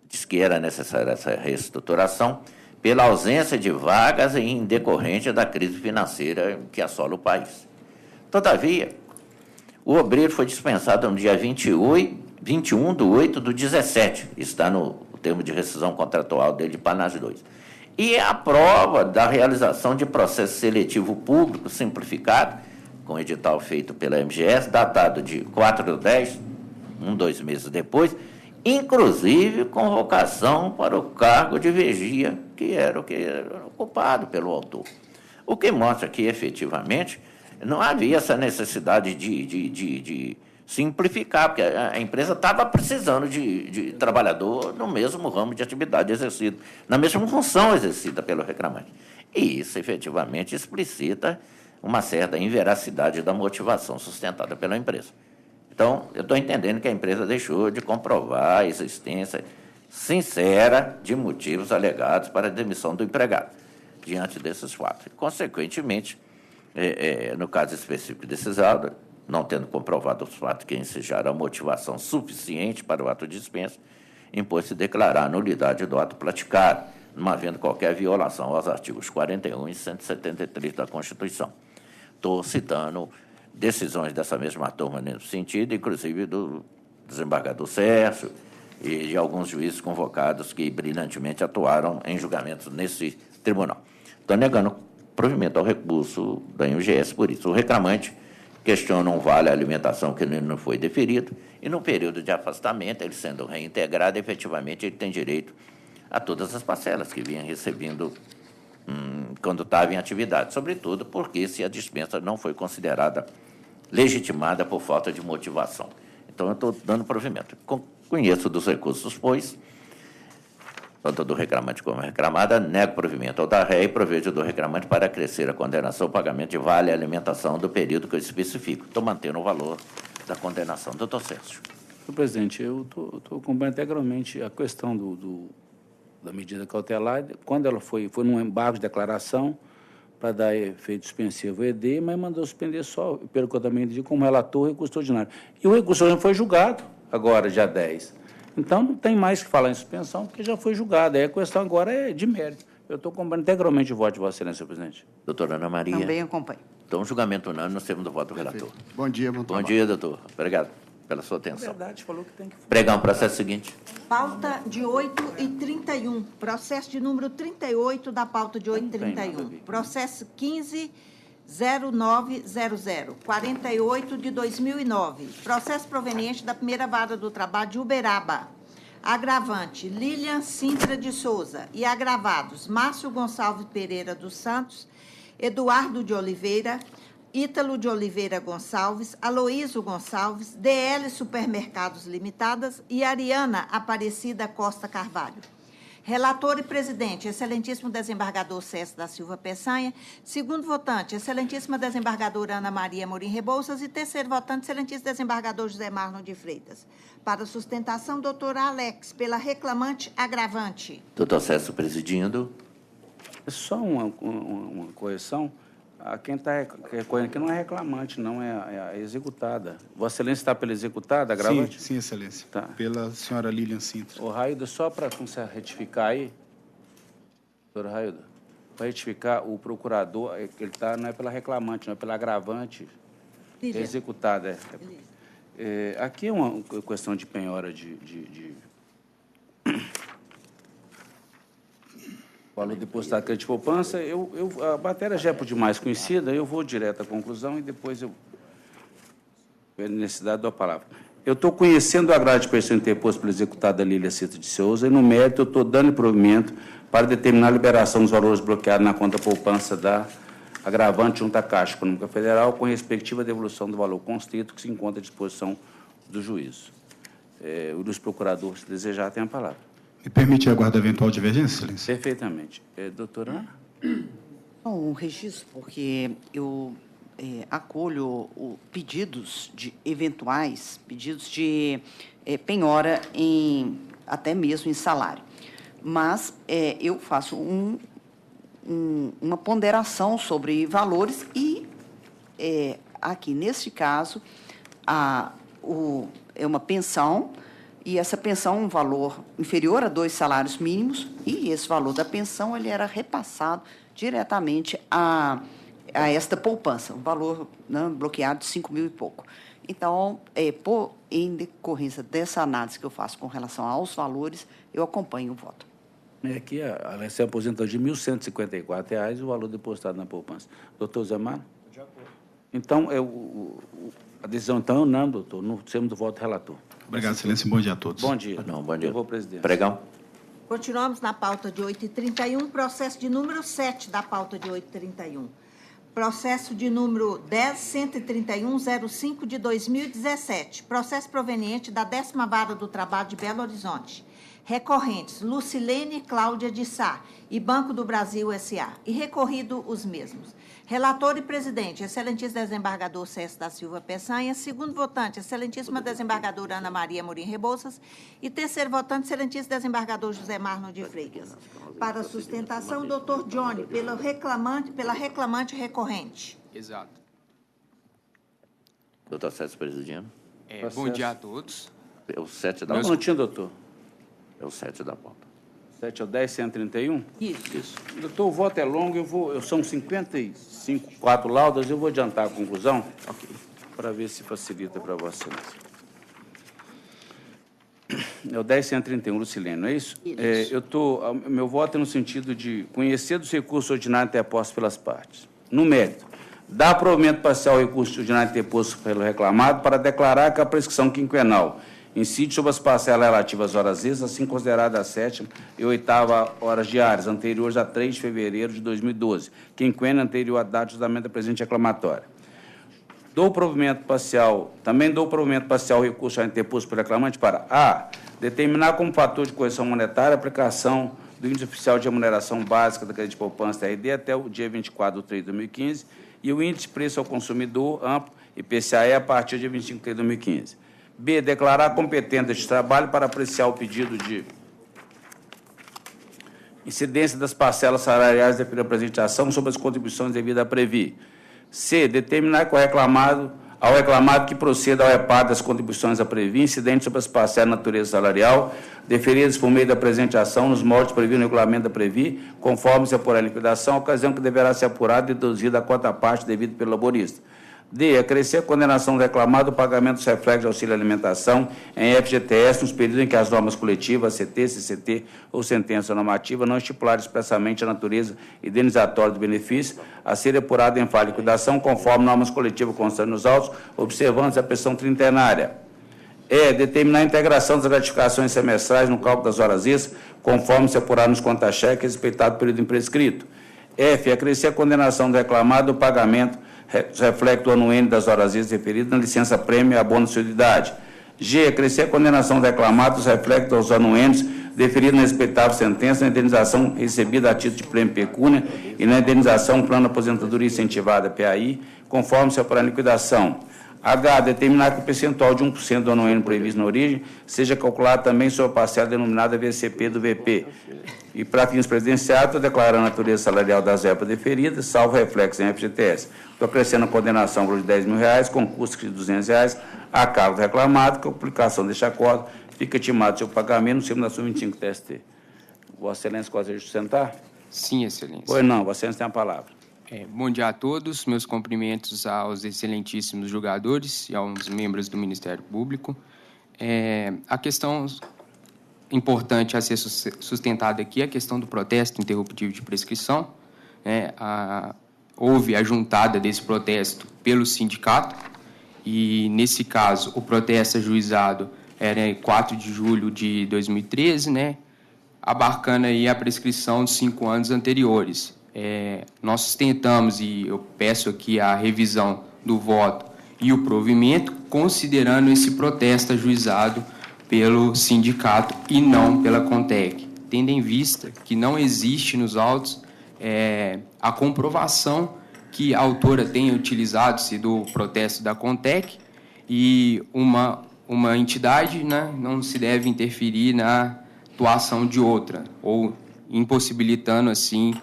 diz que era necessária essa reestruturação pela ausência de vagas em decorrente da crise financeira que assola o país. Todavia, o obreiro foi dispensado no dia 21/8/17, está no termo de rescisão contratual dele de Panas 2. E é a prova da realização de processo seletivo público simplificado, com edital feito pela MGS, datado de 4/10, 2 meses depois, inclusive convocação para o cargo de vigia, que era o que era ocupado pelo autor. O que mostra que, efetivamente, não havia essa necessidade de simplificar, porque a empresa estava precisando de trabalhador no mesmo ramo de atividade exercido, na mesma função exercida pelo reclamante. E isso, efetivamente, explicita uma certa inveracidade da motivação sustentada pela empresa. Então, eu estou entendendo que a empresa deixou de comprovar a existência sincera de motivos alegados para a demissão do empregado, diante desses fatos. Consequentemente, no caso específico desses autos, não tendo comprovado os fatos que ensejaram a motivação suficiente para o ato de dispensa, impôs-se declarar a nulidade do ato praticado, não havendo qualquer violação aos artigos 41 e 173 da Constituição. Estou citando decisões dessa mesma turma nesse sentido, inclusive do desembargador Sérgio e de alguns juízes convocados que brilhantemente atuaram em julgamentos nesse tribunal. Estou negando provimento ao recurso da MGS por isso. O reclamante questiona um vale alimentação que não foi deferido e, no período de afastamento, ele sendo reintegrado, efetivamente, ele tem direito a todas as parcelas que vinha recebendo quando estava em atividade, sobretudo porque se a dispensa não foi considerada legitimada por falta de motivação. Então, eu estou dando provimento. Conheço dos recursos, pois, tanto do reclamante como reclamada, nego provimento ao da ré e provejo do reclamante para acrescer a condenação ao pagamento de vale alimentação do período que eu especifico. Estou mantendo o valor da condenação. Doutor Sérgio. Senhor presidente, eu estou acompanhando integralmente a questão da medida cautelar, quando ela foi num embargo de declaração para dar efeito suspensivo ao ED, mas mandou suspender só, pelo que eu também entendi, como relator, o recurso ordinário. E o recurso ordinário foi julgado agora, dia 10. Então, não tem mais que falar em suspensão, porque já foi julgado. Aí a questão agora é de mérito. Eu estou acompanhando integralmente o voto de Vossa Excelência, senhor presidente. Doutora Ana Maria. Também acompanho. Então, julgamento unânime, nós temos o voto do relator. Bom dia, bom trabalho. Bom dia, doutor. Obrigado pela sua atenção. É verdade, falou que tem que... Pregar um processo seguinte. Pauta de 8h31. Processo de número 38 da pauta de 8h31. Processo 15.0900, 48 de 2009. Processo proveniente da primeira vara do trabalho de Uberaba. Agravante, Lilian Sintra de Souza. E agravados, Márcio Gonçalves Pereira dos Santos, Eduardo de Oliveira, Ítalo de Oliveira Gonçalves, Aloísio Gonçalves, DL Supermercados Limitadas e Ariana Aparecida Costa Carvalho. Relator e presidente, excelentíssimo desembargador César da Silva Peçanha. Segundo votante, excelentíssima desembargadora Ana Maria Morim Rebouças. E terceiro votante, excelentíssimo desembargador José Marlon de Freitas. Para sustentação, doutor Alex, pela reclamante agravante. Doutor César presidindo. Só uma correção. Quem está recorrendo aqui não é reclamante, não, é a executada. Vossa Excelência está pela executada, agravante? Sim, Excelência. Tá. Pela senhora Lilian Sintra. Ô, Railda, só para retificar aí, doutora Railda, para retificar, o procurador, ele tá, não é pela reclamante, não é pela agravante, é executada. Aqui é uma questão de penhora de valor depositado crédito de poupança. A matéria já é por demais conhecida, eu vou direto à conclusão e depois eu, pela necessidade, dou a palavra. Eu estou conhecendo o agravo de pessoa interposto pela executada Lília Sintra de Souza e, no mérito, eu estou dando provimento para determinar a liberação dos valores bloqueados na conta poupança da agravante junto à Caixa Econômica Federal, com respectiva devolução do valor constrito que se encontra à disposição do juízo. Os procuradores, se desejar, tem a palavra. Me permite aguardar eventual divergência, Excelência? Perfeitamente. Doutora Ana? Um registro, porque eu acolho pedidos de eventuais, pedidos de penhora até mesmo em salário. Mas eu faço uma ponderação sobre valores e, aqui, neste caso, é uma pensão, e essa pensão um valor inferior a 2 salários mínimos, e esse valor da pensão ele era repassado diretamente a esta poupança, um valor, né, bloqueado de 5 mil e pouco. Então, em decorrência dessa análise que eu faço com relação aos valores, eu acompanho o voto. Aqui ela se aposentou de R$ 1.154 o valor depositado na poupança. Doutor Zé Mário? De acordo. Então, a decisão, então, é unânime, doutor, no termo do voto relator. Obrigado, Excelência. Bom dia a todos. Bom dia. Bom dia. Eu vou, presidente. Pregão. Continuamos na pauta de 8h31, processo de número 7 da pauta de 8h31. Processo de número 10.131.05 de 2017. Processo proveniente da 10ª Vara do Trabalho de Belo Horizonte. Recorrentes, Lucilene Cláudia de Sá e Banco do Brasil S.A. E recorrido os mesmos. Relator e presidente, excelentíssimo desembargador César da Silva Peçanha. Segundo votante, excelentíssima desembargadora Ana Maria Morim Rebouças. E terceiro votante, excelentíssimo desembargador José Marno de Freitas. Para sustentação, doutor Johnny, pela reclamante recorrente. Exato. Doutor César presidindo. Bom dia a todos. É o 7 da pauta. Não tinha, doutor. É o 7 da pauta. 7 ao 10.131? Isso. Doutor, o voto é longo, são 54 laudas, eu vou adiantar a conclusão, para ver se facilita para Vossa Excelência. É o 10.131, Lucilene, não é isso? Meu voto é no sentido de conhecer dos recursos ordinários interpostos pelas partes. No mérito, dar provimento parcial ao recurso ordinário interposto pelo reclamado para declarar que a prescrição quinquenal incide sobre as parcelas relativas às horas extras, assim consideradas a 7ª e 8ª horas diárias, anteriores a 3 de fevereiro de 2012, quinquênio anterior à data de julgamento da presente reclamatória. Também dou provimento parcial ao recurso interposto pelo reclamante para a. Determinar como fator de correção monetária a aplicação do índice oficial de remuneração básica da crédito de poupança RD até o dia 24 de 3 de 2015 e o índice de preço ao consumidor amplo IPCAE a partir do dia 25 de 3 de 2015. B. Declarar competência de trabalho para apreciar o pedido de incidência das parcelas salariais da apresentação sobre as contribuições devidas a previ. C. Determinar ao reclamado que proceda ao reparo das contribuições a previ, incidentes sobre as parcelas de natureza salarial, deferidas por meio da apresentação nos moldes previstos no regulamento da previ, conforme se apurará a liquidação, ocasião que deverá ser apurada e deduzida a quota parte devida pelo laborista. D. Acrescer a condenação do reclamado o pagamento dos reflexos de auxílio alimentação em FGTS nos períodos em que as normas coletivas, CT, CCT ou sentença normativa não estipularem expressamente a natureza indenizatória do benefício a ser apurado em falha de liquidação conforme normas coletivas constantes nos autos, observando a pressão trintenária. E. Determinar a integração das gratificações semestrais no cálculo das horas extras, conforme se apurar nos conta-cheques, respeitado o período imprescrito. F. Acrescer a condenação do reclamado o pagamento reflexo do anuênio das horas extras referidas na licença-prêmio e abono de solidariedade. G. Acrescer a condenação do reclamado dos reflexos dos anuênios deferidos na respeitável sentença na indenização recebida a título de prêmio pecúnia e na indenização plano de aposentadoria incentivada, PAI, conforme se apurar a liquidação. H. Determinar que o percentual de 1% do anuênio previsto na origem seja calculado também sobre a parcela denominada VCP do VP. E, para fins presidenciais, estou declarando a natureza salarial das verbas deferidas, salvo reflexo em FGTS. Estou acrescendo a condenação por R$ 10.000, com custo de R$ 200, a cargo reclamado, que a publicação deste acordo fica timado seu pagamento no segundo da sua 25 TST. Vossa Excelência, gostaria de sustentar? Sim, Excelência. Pois não, Vossa Excelência tem a palavra. Bom dia a todos, meus cumprimentos aos excelentíssimos julgadores e aos membros do Ministério Público. A questão importante a ser sustentada aqui é a questão do protesto interruptivo de prescrição. Houve a juntada desse protesto pelo sindicato e, nesse caso, o protesto ajuizado era 4 de julho de 2013, abarcando aí a prescrição de 5 anos anteriores. Nós sustentamos, e eu peço aqui a revisão do voto e o provimento, considerando esse protesto ajuizado pelo sindicato e não pela Contec, tendo em vista que não existe nos autos a comprovação que a autora tenha utilizado-se do protesto da Contec e uma entidade não se deve interferir na atuação de outra, ou impossibilitando, assim,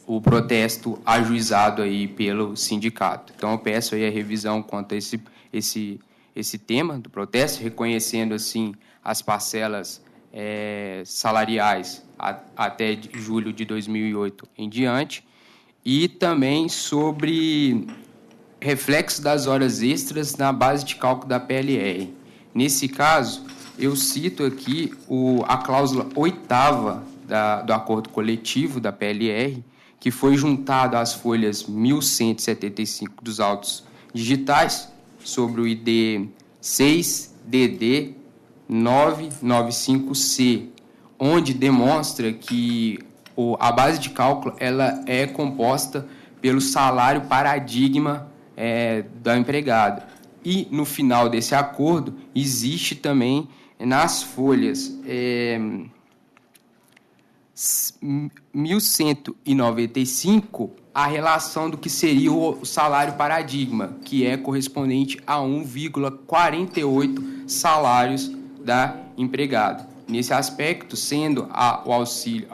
o protesto ajuizado aí pelo sindicato. Então, eu peço aí a revisão quanto a esse tema do protesto, reconhecendo, assim, as parcelas salariais até julho de 2008 em diante, e também sobre reflexo das horas extras na base de cálculo da PLR. Nesse caso, eu cito aqui a cláusula 8ª do acordo coletivo da PLR, que foi juntado às folhas 1175 dos autos digitais sobre o ID 6DD 995C, onde demonstra que a base de cálculo ela é composta pelo salário paradigma da empregada. E, no final desse acordo, existe também nas folhas 1195 a relação do que seria o salário paradigma, que é correspondente a 1,48 salários da empregada. Nesse aspecto, sendo o auxílio,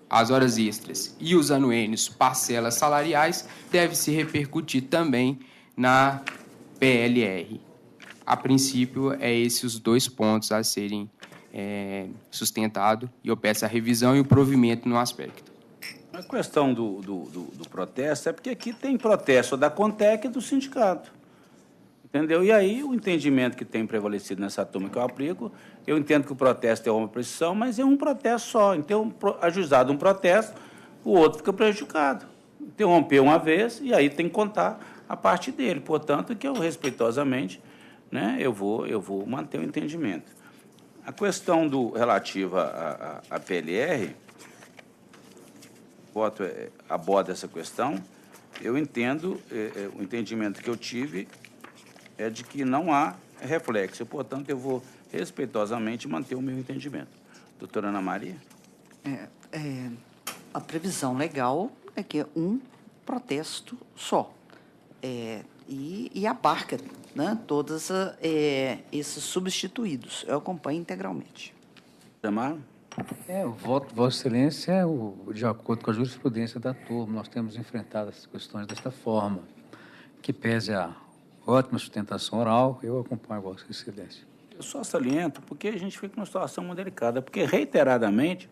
as horas extras e os anuênios parcelas salariais, deve se repercutir também na PLR. A princípio, esses os 2 pontos a serem sustentados, e eu peço a revisão e o provimento no aspecto. A questão do protesto é porque aqui tem protesto da Contec e do sindicato. Entendeu? E aí, o entendimento que tem prevalecido nessa turma que eu aplico, eu entendo que o protesto é uma precisão, mas é um protesto só. Então, ajuizado um protesto, o outro fica prejudicado. Interrompeu uma vez e aí tem que contar a parte dele. Portanto, que eu, respeitosamente, eu vou manter o entendimento. A questão relativa à PLR, o voto aborda essa questão. Eu entendo, o entendimento que eu tive é de que não há reflexo. Portanto, eu vou respeitosamente manter o meu entendimento. Doutora Ana Maria? A previsão legal é que é um protesto só. E abarca todos esses substituídos. Eu acompanho integralmente. Amaro? O voto de Vossa Excelência é de acordo com a jurisprudência da turma. Nós temos enfrentado essas questões desta forma. Que pese a ótima sustentação oral, eu acompanho Vossa Excelência. Eu só saliento porque a gente fica numa situação muito delicada, porque reiteradamente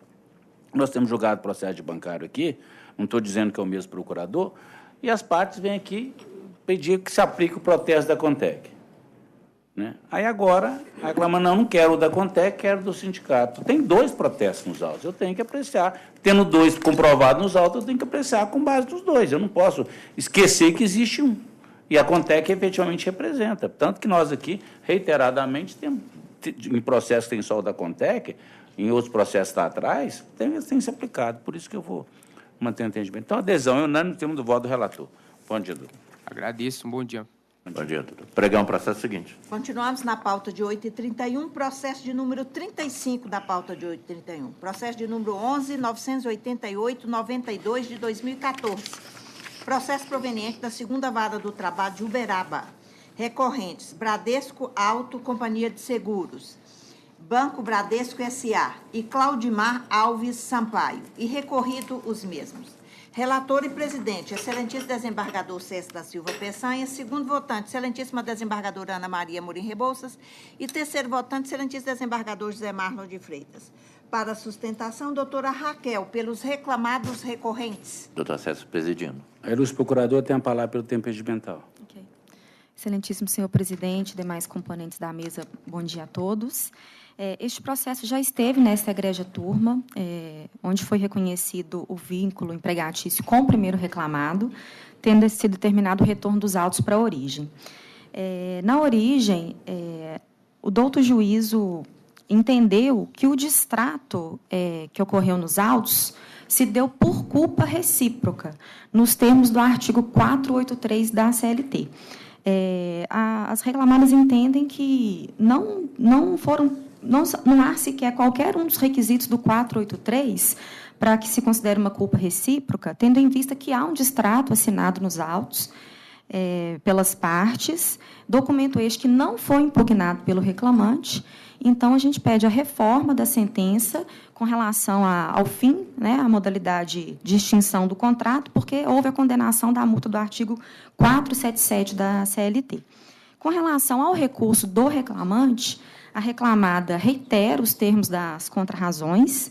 nós temos julgado processo de bancário aqui, não estou dizendo que é o mesmo procurador, e as partes vêm aqui pedir que se aplique o protesto da Contec. Aí agora, reclamando, não quero o da Contec, quero do sindicato. Tem 2 protestos nos autos, eu tenho que apreciar. Tendo 2 comprovados nos autos, eu tenho que apreciar com base dos 2. Eu não posso esquecer que existe um. E a Contec efetivamente representa. Tanto que nós aqui, reiteradamente, temos, em processos que tem só o da Contec, em outros processos que está atrás, tem se aplicado. Por isso que eu vou manter o entendimento. Então, adesão, eu não temos do voto do relator. Bom dia, doutor. Agradeço, um bom dia. Bom dia, doutor. Pregar o processo seguinte. Continuamos na pauta de 8h31, processo de número 35 da pauta de 8h31. Processo de número 11.988.92 de 2014. Processo proveniente da 2ª Vara do Trabalho de Uberaba. Recorrentes: Bradesco Auto Companhia de Seguros, Banco Bradesco S.A. e Claudimar Alves Sampaio. E recorrido os mesmos. Relator e presidente, excelentíssimo desembargador César da Silva Peçanha. Segundo votante, excelentíssima desembargadora Ana Maria Morim Rebouças. E terceiro votante, excelentíssimo desembargador José Marlon de Freitas. Para sustentação, doutora Raquel, pelos reclamados recorrentes. Doutor César presidindo. A ilustre procurador tem a palavra pelo tempo regimental. Okay. Excelentíssimo senhor presidente, demais componentes da mesa, bom dia a todos. Este processo já esteve nesta egrégia turma, onde foi reconhecido o vínculo empregatício com o primeiro reclamado, tendo sido determinado o retorno dos autos para a origem. Na origem, o douto juízo entendeu que o distrato que ocorreu nos autos se deu por culpa recíproca, nos termos do artigo 483 da CLT. As reclamadas entendem que não há sequer qualquer um dos requisitos do 483 para que se considere uma culpa recíproca, tendo em vista que há um distrato assinado nos autos pelas partes, documento este que não foi impugnado pelo reclamante. Então, a gente pede a reforma da sentença com relação ao fim, a modalidade de extinção do contrato, porque houve a condenação da multa do artigo 477 da CLT. Com relação ao recurso do reclamante, a reclamada reitera os termos das contrarrazões,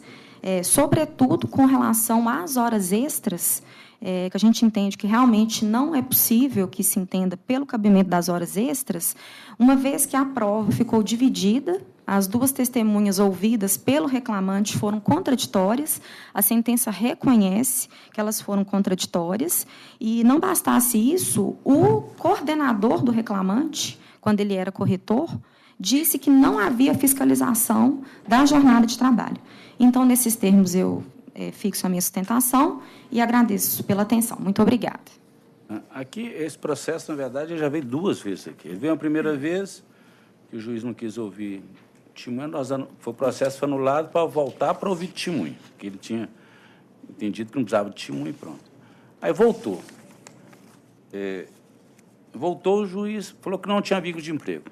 sobretudo com relação às horas extras, que a gente entende que realmente não é possível que se entenda pelo cabimento das horas extras, uma vez que a prova ficou dividida, as duas testemunhas ouvidas pelo reclamante foram contraditórias, a sentença reconhece que elas foram contraditórias, e não bastasse isso, o coordenador do reclamante, quando ele era corretor, disse que não havia fiscalização da jornada de trabalho. Então, nesses termos, eu fixo a minha sustentação e agradeço pela atenção. Muito obrigada. Aqui, esse processo, na verdade, já veio 2 vezes aqui. Ele veio a primeira vez, que o juiz não quis ouvir testemunha, o processo foi anulado para voltar para ouvir testemunha, porque ele tinha entendido que não precisava de testemunha e pronto. Aí voltou. Voltou, o juiz falou que não tinha vínculo de emprego,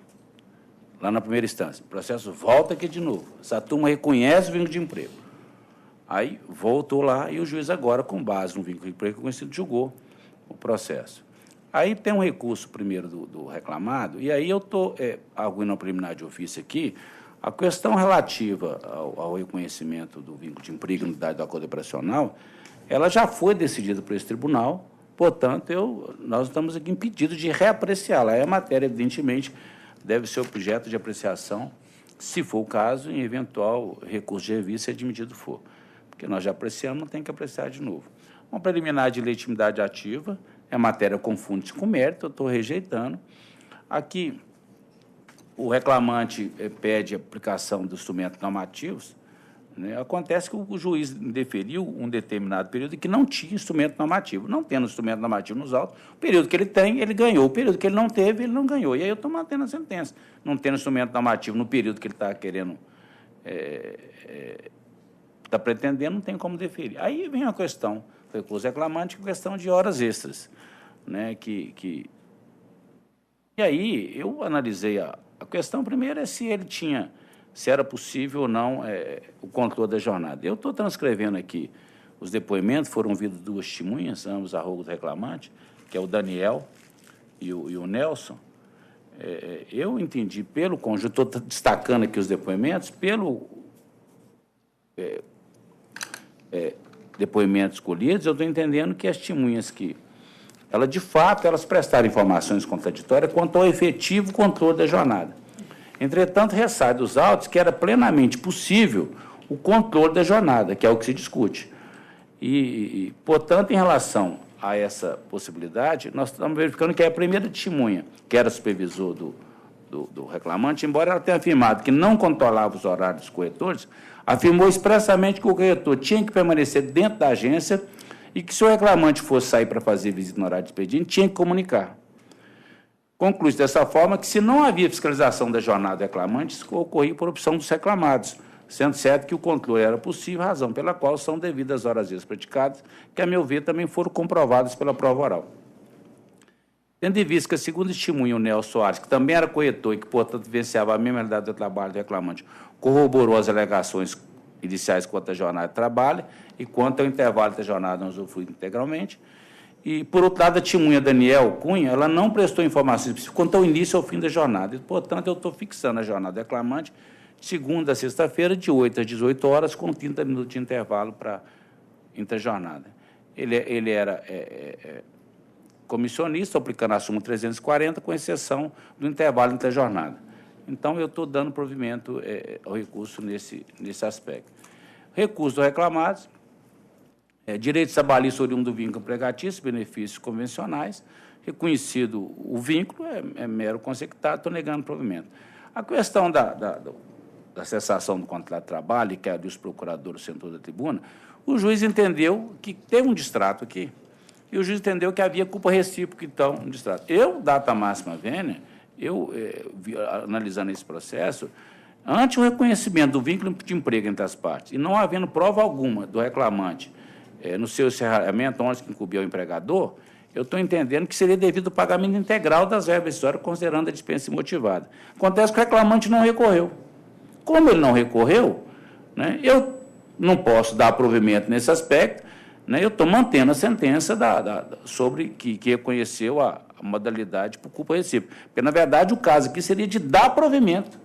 lá na primeira instância. O processo volta aqui de novo. Essa turma reconhece o vínculo de emprego. Aí voltou lá e o juiz agora, com base no vínculo de emprego conhecido, julgou o processo. Aí tem um recurso primeiro do reclamado, e aí eu estou arguindo a preliminar de ofício aqui, a questão relativa ao reconhecimento do vínculo de emprego e nulidade do acordo operacional, ela já foi decidida por esse tribunal, portanto, nós estamos aqui impedidos de reapreciá-la. Aí a matéria, evidentemente, deve ser objeto de apreciação, se for o caso, em eventual recurso de revista, se admitido for. Porque nós já apreciamos, não tem que apreciar de novo. Uma preliminar de legitimidade ativa, a matéria confunde-se com mérito, eu estou rejeitando. Aqui, o reclamante pede aplicação dos instrumentos normativos, acontece que o juiz deferiu um determinado período que não tinha instrumento normativo. Não tendo instrumento normativo nos autos, o período que ele tem, ele ganhou. O período que ele não teve, ele não ganhou. E aí eu estou mantendo a sentença. Não tendo instrumento normativo no período que ele está querendo, está pretendendo, não tem como deferir. Aí vem a questão, recurso reclamante, a questão de horas extras. E aí eu analisei a questão, primeiro, é se ele tinha, se era possível ou não o controle da jornada. Eu estou transcrevendo aqui os depoimentos, foram ouvidas 2 testemunhas, ambos arrogos do reclamante, que é o Daniel e o Nelson. Eu entendi pelo conjunto, estou destacando aqui os depoimentos, pelo depoimentos escolhidos, eu estou entendendo que as testemunhas que de fato, elas prestaram informações contraditórias quanto ao efetivo controle da jornada. Entretanto, ressai dos autos que era plenamente possível o controle da jornada, que é o que se discute. Portanto, em relação a essa possibilidade, nós estamos verificando que é a primeira testemunha, que era supervisor do reclamante, embora ela tenha afirmado que não controlava os horários dos corretores, afirmou expressamente que o corretor tinha que permanecer dentro da agência e que, se o reclamante fosse sair para fazer visita no horário de expediente, tinha que comunicar. Conclui-se dessa forma que, se não havia fiscalização da jornada do reclamante, isso ocorria por opção dos reclamados, sendo certo que o controle era possível, razão pela qual são devidas as horas extras praticadas, que, a meu ver, também foram comprovadas pela prova oral. Tendo em vista que, segundo testemunha o Nelson Soares, que também era corretor e que, portanto, vivenciava a mesma realidade do trabalho do reclamante, corroborou as alegações iniciais quanto à jornada de trabalho e quanto ao intervalo da jornada não usufrui integralmente. E, por outro lado, a testemunha Daniel Cunha, ela não prestou informações específicas quanto ao início ao fim da jornada. E, portanto, eu estou fixando a jornada do reclamante de segunda a sexta-feira, de 8 às 18 horas, com 30 minutos de intervalo para interjornada. Ele era comissionista, aplicando a súmula 340, com exceção do intervalo interjornada. Então, eu estou dando provimento ao recurso nesse aspecto. Recurso do reclamado, direitos trabalhistas oriundos do vínculo empregatício, benefícios convencionais, reconhecido o vínculo, é mero consecutado, estou negando provimento. A questão da cessação do contrato de trabalho, que é a dos procuradores sentou da tribuna, o juiz entendeu que teve um distrato aqui, e o juiz entendeu que havia culpa recíproca, então, um distrato. Eu, data máxima vênia, analisando esse processo, ante o reconhecimento do vínculo de emprego entre as partes, e não havendo prova alguma do reclamante no seu encerramento, onde que incumbiu o empregador, eu estou entendendo que seria devido ao pagamento integral das verbas históricas, considerando a dispensa imotivada. Acontece que o reclamante não recorreu. Como ele não recorreu, né, eu não posso dar provimento nesse aspecto, né, eu estou mantendo a sentença sobre que reconheceu a modalidade por culpa recíproca. Porque, na verdade, o caso aqui seria de dar provimento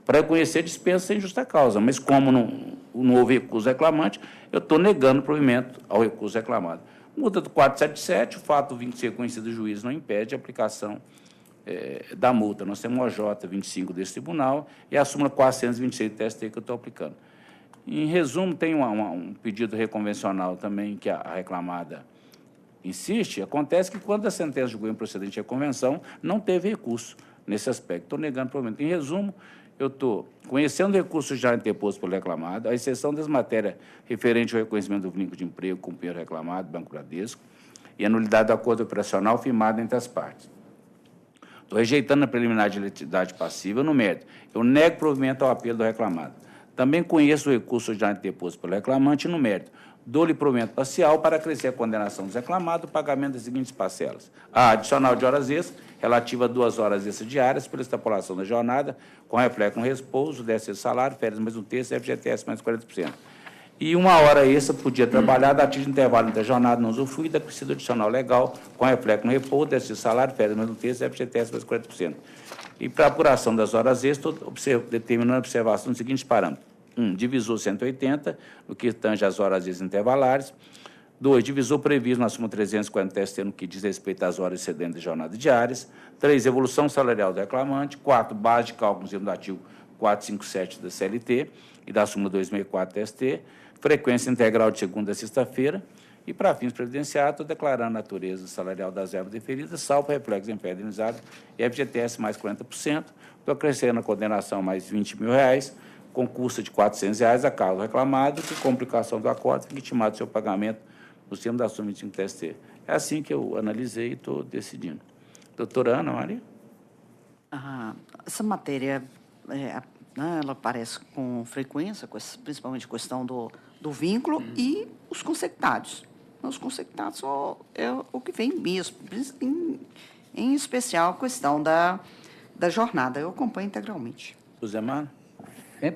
para reconhecer dispensa sem justa causa. Mas, como não houve recurso reclamante, eu estou negando provimento ao recurso reclamado. Multa do 477, o fato do vínculo ser reconhecido do juiz não impede a aplicação da multa. Nós temos o OJ 25 desse tribunal e a súmula 426 do TST que eu estou aplicando. Em resumo, tem um pedido reconvencional também que a reclamada insiste. Acontece que, quando a sentença julgou improcedente a convenção, não teve recurso nesse aspecto. Estou negando provimento. Em resumo, eu estou conhecendo o recurso já interposto pelo reclamado, a exceção das matérias referentes ao reconhecimento do vínculo de emprego com o primeiro reclamado, Banco Bradesco, e a nulidade do acordo operacional firmado entre as partes. Estou rejeitando a preliminar de legalidade passiva no mérito. Eu nego provimento ao apelo do reclamado. Também conheço o recurso já interposto pelo reclamante no mérito. Dou-lhe provimento parcial para acrescer a condenação do reclamado o pagamento das seguintes parcelas. A adicional de horas extras, relativa a 2 horas extras diárias, pela extrapolação da jornada, com reflexo no repouso, 10 salário, férias mais um terço, FGTS mais 40%. E 1 hora extra por dia trabalhado, a título de intervalo entre a jornada não usufruída, acrescido adicional legal, com reflexo no repouso, 10 salário, férias mais um terço, FGTS mais 40%. E para a apuração das horas extras, determinando a observação dos seguintes parâmetros. 1. Divisor 180, no que tange às horas extras intervalares. 2. Divisor previsto na súmula 340 TST, no que diz respeito às horas excedentes de jornada diárias. 3. Evolução salarial do reclamante. 4. Base de cálculo do artigo 457 da CLT e da súmula 264 TST. Frequência integral de segunda a sexta-feira. E, para fins previdenciários, estou declarando a natureza salarial das verbas deferidas, salvo reflexo em férias indenizadas e FGTS mais 40%. Estou acrescentando a condenação mais R$20 mil, com custo de R$400 a cargo reclamado, que complicação do acordo fica intimado seu pagamento no termo da súmula 25 TST. É assim que eu analisei e estou decidindo. Doutora Ana Maria? Essa matéria, ela aparece com frequência, principalmente a questão do vínculo e os consecutados. Os consecutados é o que vem mesmo, em especial a questão da jornada. Eu acompanho integralmente. José Mário?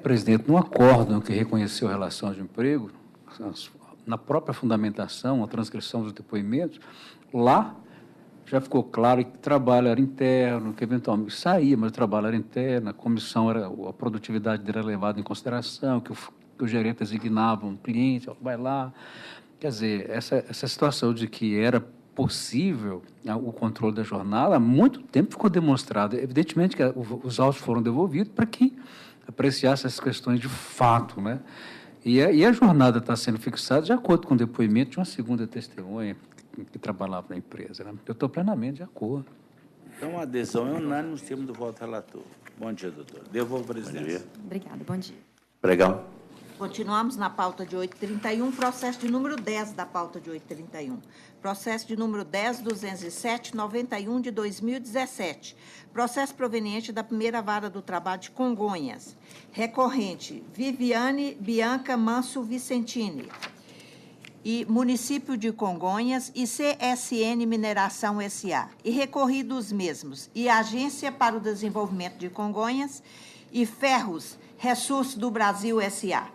Presidente, no acórdão que reconheceu a relação de emprego, na própria fundamentação, a transcrição dos depoimentos, lá já ficou claro que o trabalho era interno, que eventualmente saía, mas o trabalho era interno, a comissão, a produtividade era levada em consideração, que o gerente designava um cliente, vai lá. Quer dizer, essa situação de que era possível o controle da jornada, há muito tempo ficou demonstrado. Evidentemente que os autos foram devolvidos para que apreciasse essas questões de fato, né? E a jornada está sendo fixada de acordo com o depoimento de uma segunda testemunha que trabalhava na empresa, né? Eu estou plenamente de acordo. Então, a adesão é unânime nos termos do voto relator. Bom dia, doutor. Devolvo a presidência. Obrigada, bom dia. Pregão. Continuamos na pauta de 831, processo de número 10 da pauta de 831. Processo de número 10.207/91 de 2017. Processo proveniente da primeira vara do trabalho de Congonhas. Recorrente, Viviane Bianca Manso Vicentini. E Município de Congonhas e CSN Mineração S.A. E recorrido os mesmos. E Agência para o Desenvolvimento de Congonhas e Ferros Ressursos do Brasil S.A.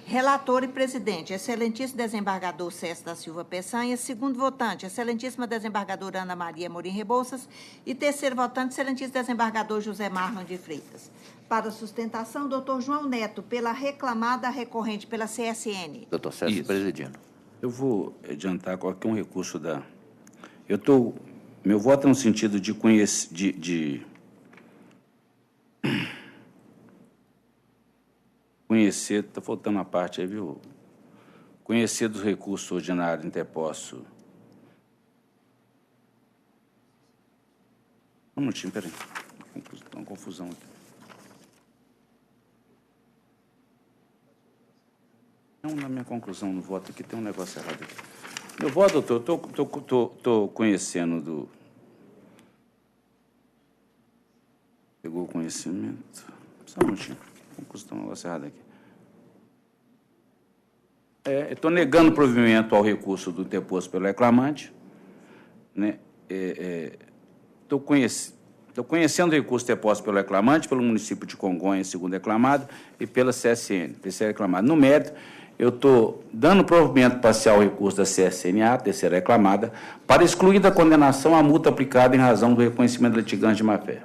Relator e presidente, excelentíssimo desembargador César da Silva Peçanha. Segundo votante, excelentíssima desembargadora Ana Maria Morim Rebouças. E terceiro votante, excelentíssimo desembargador José Marlon de Freitas. Para sustentação, doutor João Neto, pela reclamada recorrente pela CSN. Doutor César, presidindo. Eu vou adiantar qualquer um recurso da... Meu voto é no sentido de conhecer... Conhecer, está faltando uma parte aí, viu? Conhecer dos recursos ordinários interpostos. Um minutinho, peraí. Tem uma confusão aqui. Não, na minha conclusão no voto aqui tem um negócio errado aqui. Meu voto, doutor, estou conhecendo do... Pegou o conhecimento. Só um minutinho. Tem um negócio errado aqui. Estou negando provimento ao recurso do interposto pelo reclamante. Né? Estou conhecendo o recurso interposto pelo reclamante, pelo município de Congonhas, segundo reclamado, e pela CSN, terceiro reclamado. No mérito, eu estou dando provimento parcial ao recurso da CSNA, terceira reclamada, para excluir da condenação a multa aplicada em razão do reconhecimento do litigante de má-fé.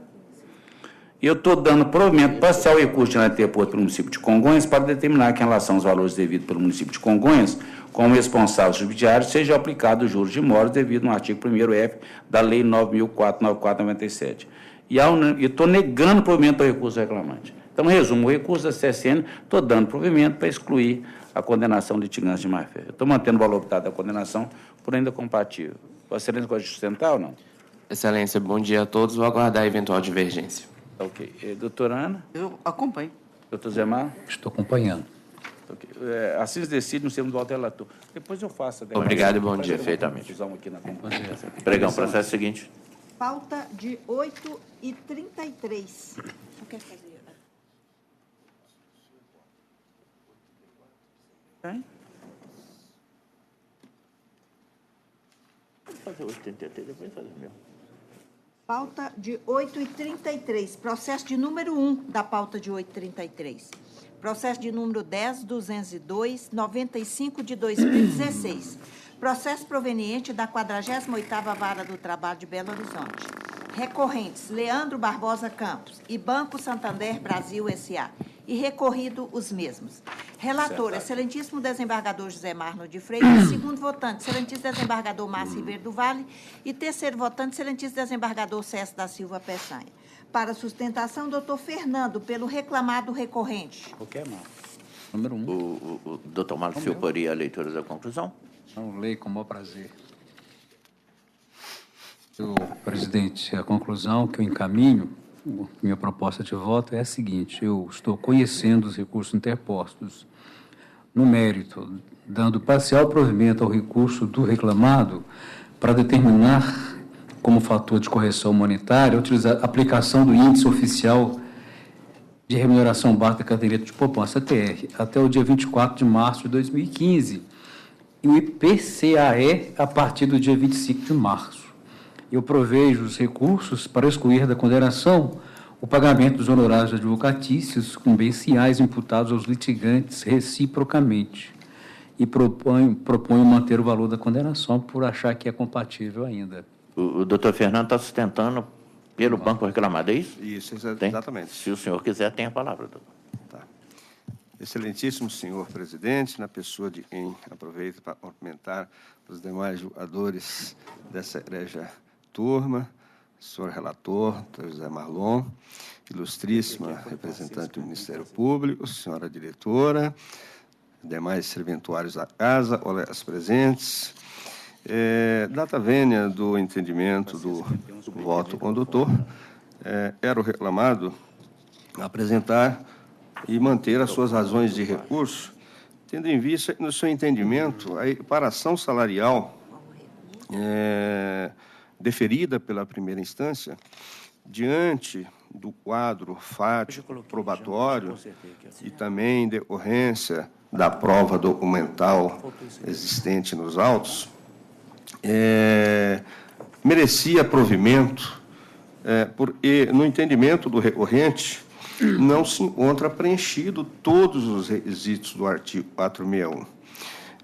E eu estou dando provimento parcial ao recurso de interposto pelo município de Congonhas para determinar que, em relação aos valores devidos pelo município de Congonhas, como responsável subsidiário, seja aplicado os juros de moros devido no artigo 1º F da Lei 9.494/97. E estou negando provimento ao recurso do reclamante. Então, resumo, o recurso da CSN, estou dando provimento para excluir a condenação de litigante de má-fé. Eu estou mantendo o valor optado da condenação por ainda compatível. Vossa Excelência pode sustentar ou não? Excelência, bom dia a todos. Vou aguardar a eventual divergência. Ok. Doutora Ana? Eu acompanho. Doutor Zé Mar? Estou acompanhando. Okay. Assim se decide no segundo voto relator. Depois eu faço a... Obrigado e bom dia. Perfeitamente. Aqui na Pregão, processo seguinte. Pauta de 8h33. Só quer fazer... Fazer 8h33, depois fazer o meu. Pauta de 8h33, processo de número 1 da pauta de 8h33. Processo de número 10.202/95 de 2016. Processo proveniente da 48ª Vara do Trabalho de Belo Horizonte. Recorrentes, Leandro Barbosa Campos e Banco Santander Brasil S.A. E recorrido os mesmos. Relator, excelentíssimo desembargador José Marlon de Freitas. Segundo votante, excelentíssimo desembargador Márcio Ribeiro do Vale. E terceiro votante, excelentíssimo desembargador César da Silva Peçanha. Para sustentação, doutor Fernando, pelo reclamado recorrente. Qualquer mal. Número 1. O doutor Marcos Silporia, a leitura da conclusão. Não, leio com o maior prazer. Senhor presidente, a conclusão que eu encaminho, minha proposta de voto é a seguinte: eu estou conhecendo os recursos interpostos no mérito, dando parcial provimento ao recurso do reclamado para determinar como fator de correção monetária a aplicação do índice oficial de remuneração básica da caderneta de poupança, TR, até o dia 24 de março de 2015, e o IPCAE a partir do dia 25 de março. Eu provejo os recursos para excluir da condenação o pagamento dos honorários advocatícios com bens imputados aos litigantes reciprocamente e proponho manter o valor da condenação por achar que é compatível ainda. O doutor Fernando está sustentando pelo banco reclamado, é isso? Isso, exatamente. Se o senhor quiser, tem a palavra, doutor. Tá. Excelentíssimo senhor presidente, na pessoa de quem aproveito para cumprimentar os demais jogadores dessa egrégia turma, senhor relator, doutor José Marlon, ilustríssima representante do Ministério Público, senhora diretora, demais serventuários da casa, colegas presentes. Data vênia do entendimento do voto condutor, era o reclamado apresentar e manter as suas razões de recurso tendo em vista, no seu entendimento, a equiparação salarial deferida pela primeira instância, diante do quadro fático, probatório e também decorrência da prova documental existente nos autos, merecia provimento, porque, no entendimento do recorrente, não se encontra preenchido todos os requisitos do artigo 461.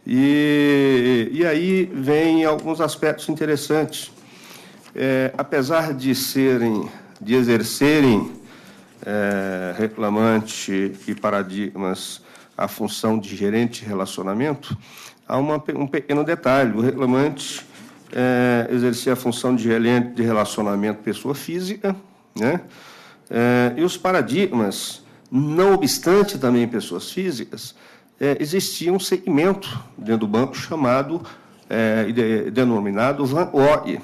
E aí vem alguns aspectos interessantes. Apesar de exercerem reclamante e paradigmas a função de gerente de relacionamento, há um pequeno detalhe. O reclamante exercia a função de gerente de relacionamento pessoa física, né? E os paradigmas, não obstante também pessoas físicas, existia um segmento dentro do banco chamado, denominado Van Gogh.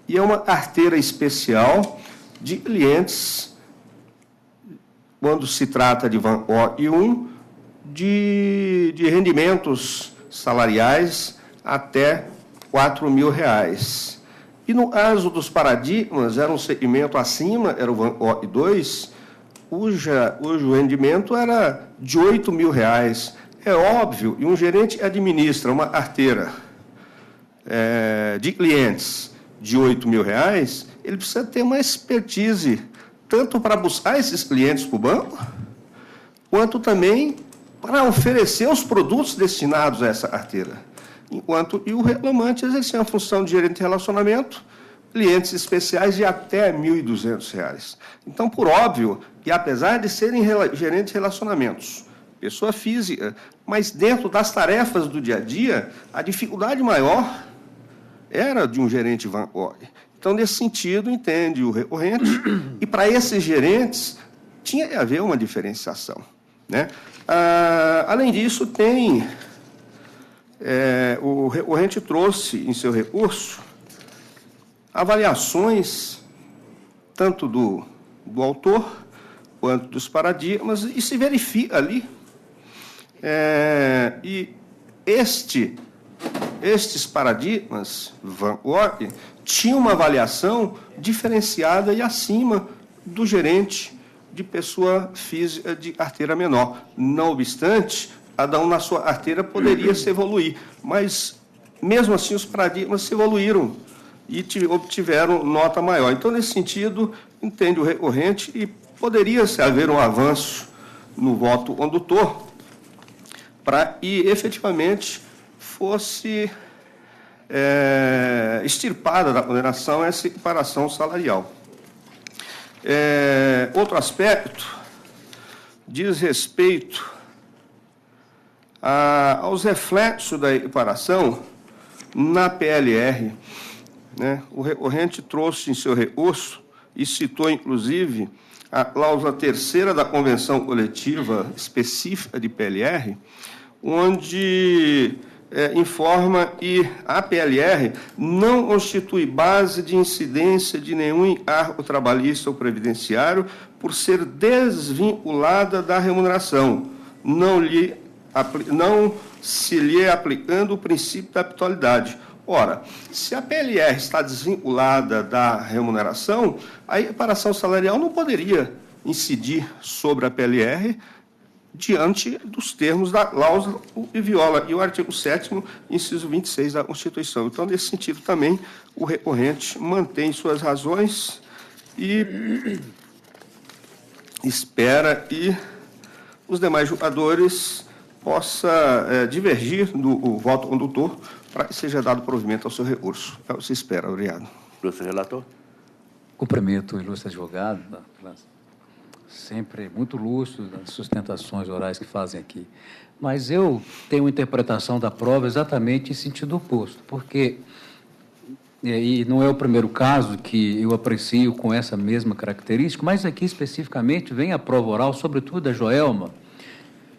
E é uma carteira especial de clientes, quando se trata de Van Gogh 1, de rendimentos salariais até R$4.000. E, no caso dos paradigmas, era um segmento acima, era o Van Gogh 2, cujo rendimento era de R$8.000. É óbvio, e um gerente administra uma carteira de clientes de R$8.000, ele precisa ter uma expertise, tanto para buscar esses clientes para o banco, quanto também para oferecer os produtos destinados a essa carteira. Enquanto o reclamante exercia a função de gerente de relacionamento, clientes especiais de até R$1.200. Então, por óbvio, que apesar de serem gerentes de relacionamentos, pessoa física, mas dentro das tarefas do dia a dia, a dificuldade maior era de um gerente Van Gogh. Então, nesse sentido, entende o recorrente, e para esses gerentes tinha que haver uma diferenciação, né? Além disso, o recorrente trouxe em seu recurso avaliações tanto do autor quanto dos paradigmas, e se verifica ali, e estes paradigmas, Van Gogh, tinham uma avaliação diferenciada e acima do gerente de pessoa física de carteira menor. Não obstante, cada um na sua carteira poderia se evoluir, mas, mesmo assim, os paradigmas se evoluíram e obtiveram nota maior. Então, nesse sentido, entende o recorrente e poderia-se haver um avanço no voto condutor para que, efetivamente, fosse extirpada da condenação essa equiparação salarial. Outro aspecto diz respeito aos reflexos da equiparação na PLR, né? O recorrente trouxe em seu recurso e citou, inclusive, a cláusula 3ª da Convenção Coletiva Específica de PLR, onde informa que a PLR não constitui base de incidência de nenhum encargo trabalhista ou previdenciário por ser desvinculada da remuneração, não se lhe aplicando o princípio da habitualidade. Ora, se a PLR está desvinculada da remuneração, a equiparação salarial não poderia incidir sobre a PLR diante dos termos da cláusula que viola e o artigo 7º, inciso 26 da Constituição. Então, nesse sentido, também, o recorrente mantém suas razões e espera que os demais julgadores possam divergir do voto condutor para que seja dado provimento ao seu recurso. É o que se espera. Obrigado. Ilustre relator. Cumprimento o ilustre advogado, sempre muito lúcido nas sustentações orais que fazem aqui. Mas eu tenho uma interpretação da prova exatamente em sentido oposto, porque, e não é o primeiro caso que eu aprecio com essa mesma característica, mas aqui especificamente vem a prova oral, sobretudo da Joelma,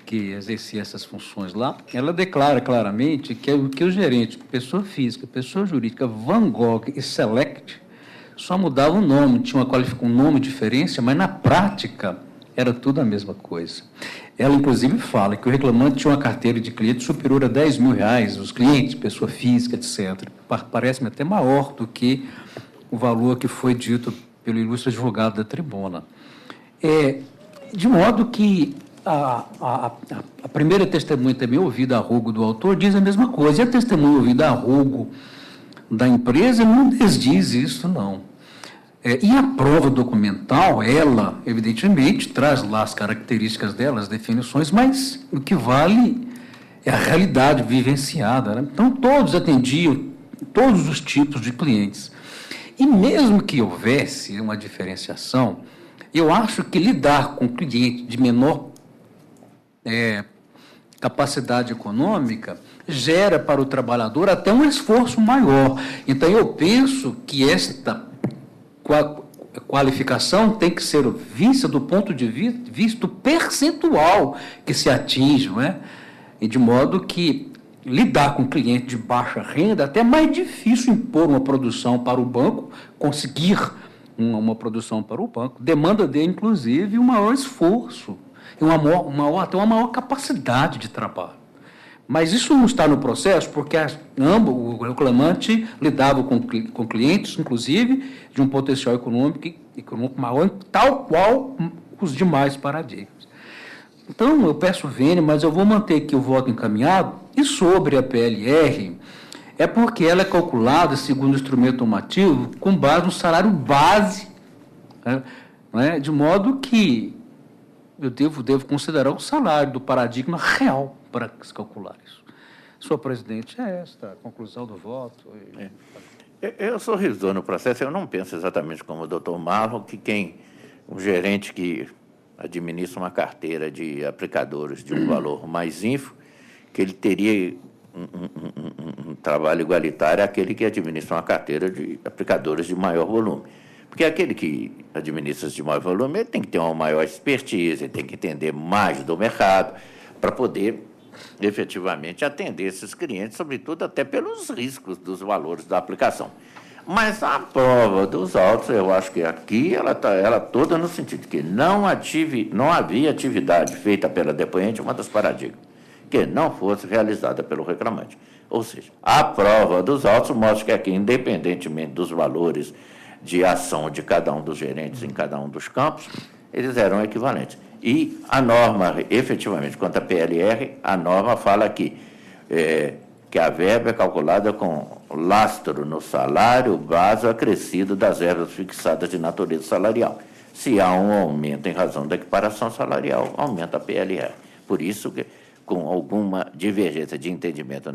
que exercia essas funções lá. Ela declara claramente que o gerente, pessoa física, pessoa jurídica, Van Gogh e Select, só mudava o nome, tinha um nome de diferença, mas na prática era tudo a mesma coisa. ela, inclusive, fala que o reclamante tinha uma carteira de clientes superior a R$10.000, os clientes, pessoa física, etc. Parece-me até maior do que o valor que foi dito pelo ilustre advogado da tribuna. De modo que a primeira testemunha também ouvida a rogo do autor diz a mesma coisa, e a testemunha ouvida a rogo da empresa não desdiz isso, não. E a prova documental, ela, evidentemente, traz lá as características dela, as definições, mas o que vale é a realidade vivenciada, né? Então, todos atendiam todos os tipos de clientes. E mesmo que houvesse uma diferenciação, eu acho que lidar com cliente de menor capacidade econômica gera para o trabalhador até um esforço maior. Então, eu penso que esta qualificação tem que ser vista do ponto de vista percentual que se atinge, não é? E de modo que lidar com cliente de baixa renda é até mais difícil impor uma produção para o banco, conseguir uma produção para o banco, demanda dele, inclusive, um maior esforço, e até uma maior capacidade de trabalho. Mas isso não está no processo, porque o reclamante lidava com clientes, inclusive, de um potencial econômico maior, tal qual os demais paradigmas. Então, eu peço vênia, mas eu vou manter aqui o voto encaminhado, e sobre a PLR, é porque ela é calculada, segundo o instrumento normativo, com base no salário base, né, de modo que eu devo considerar o salário do paradigma real para se calcular isso. Senhor presidente, é esta a conclusão do voto. Eu sou revisor no processo, eu não penso exatamente como o doutor Marlon, que um gerente que administra uma carteira de aplicadores de um valor mais ínfimo, que ele teria um trabalho igualitário àquele que administra uma carteira de aplicadores de maior volume. Porque aquele que administra de maior volume, ele tem que ter uma maior expertise, ele tem que entender mais do mercado, para poder efetivamente atender esses clientes, sobretudo até pelos riscos dos valores da aplicação. Mas a prova dos autos, eu acho que aqui ela toda no sentido que não havia atividade feita pela depoente, uma das paradigmas, que não fosse realizada pelo reclamante. Ou seja, a prova dos autos mostra que aqui, independentemente dos valores de ação de cada um dos gerentes em cada um dos campos, eles eram equivalentes. E a norma, efetivamente, quanto à PLR, a norma fala aqui que a verba é calculada com lastro no salário base acrescido das verbas fixadas de natureza salarial. Se há um aumento em razão da equiparação salarial, aumenta a PLR. Por isso que, com alguma divergência de entendimento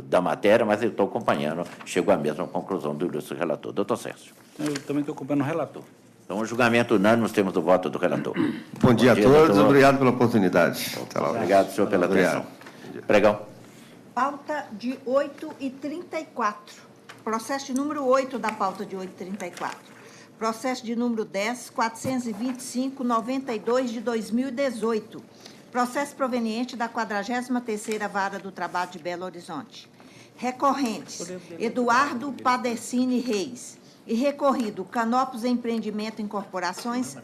da matéria, mas eu estou acompanhando, chego à mesma conclusão do ilustre relator. Doutor Sérgio. Eu também estou acompanhando o relator. Então, o julgamento unânime, nós temos o voto do relator. Bom dia a todos, doutor. Obrigado pela oportunidade. Obrigado, senhor, pela atenção. Pregão. Pauta de 8h34. Processo de número 8 da pauta de 8h34. Processo de número 10.425/92 de 2018. Processo proveniente da 43ª Vara do Trabalho de Belo Horizonte. Recorrentes: Eduardo Padecini Reis. E recorrido: Canopus Empreendimento Incorporações,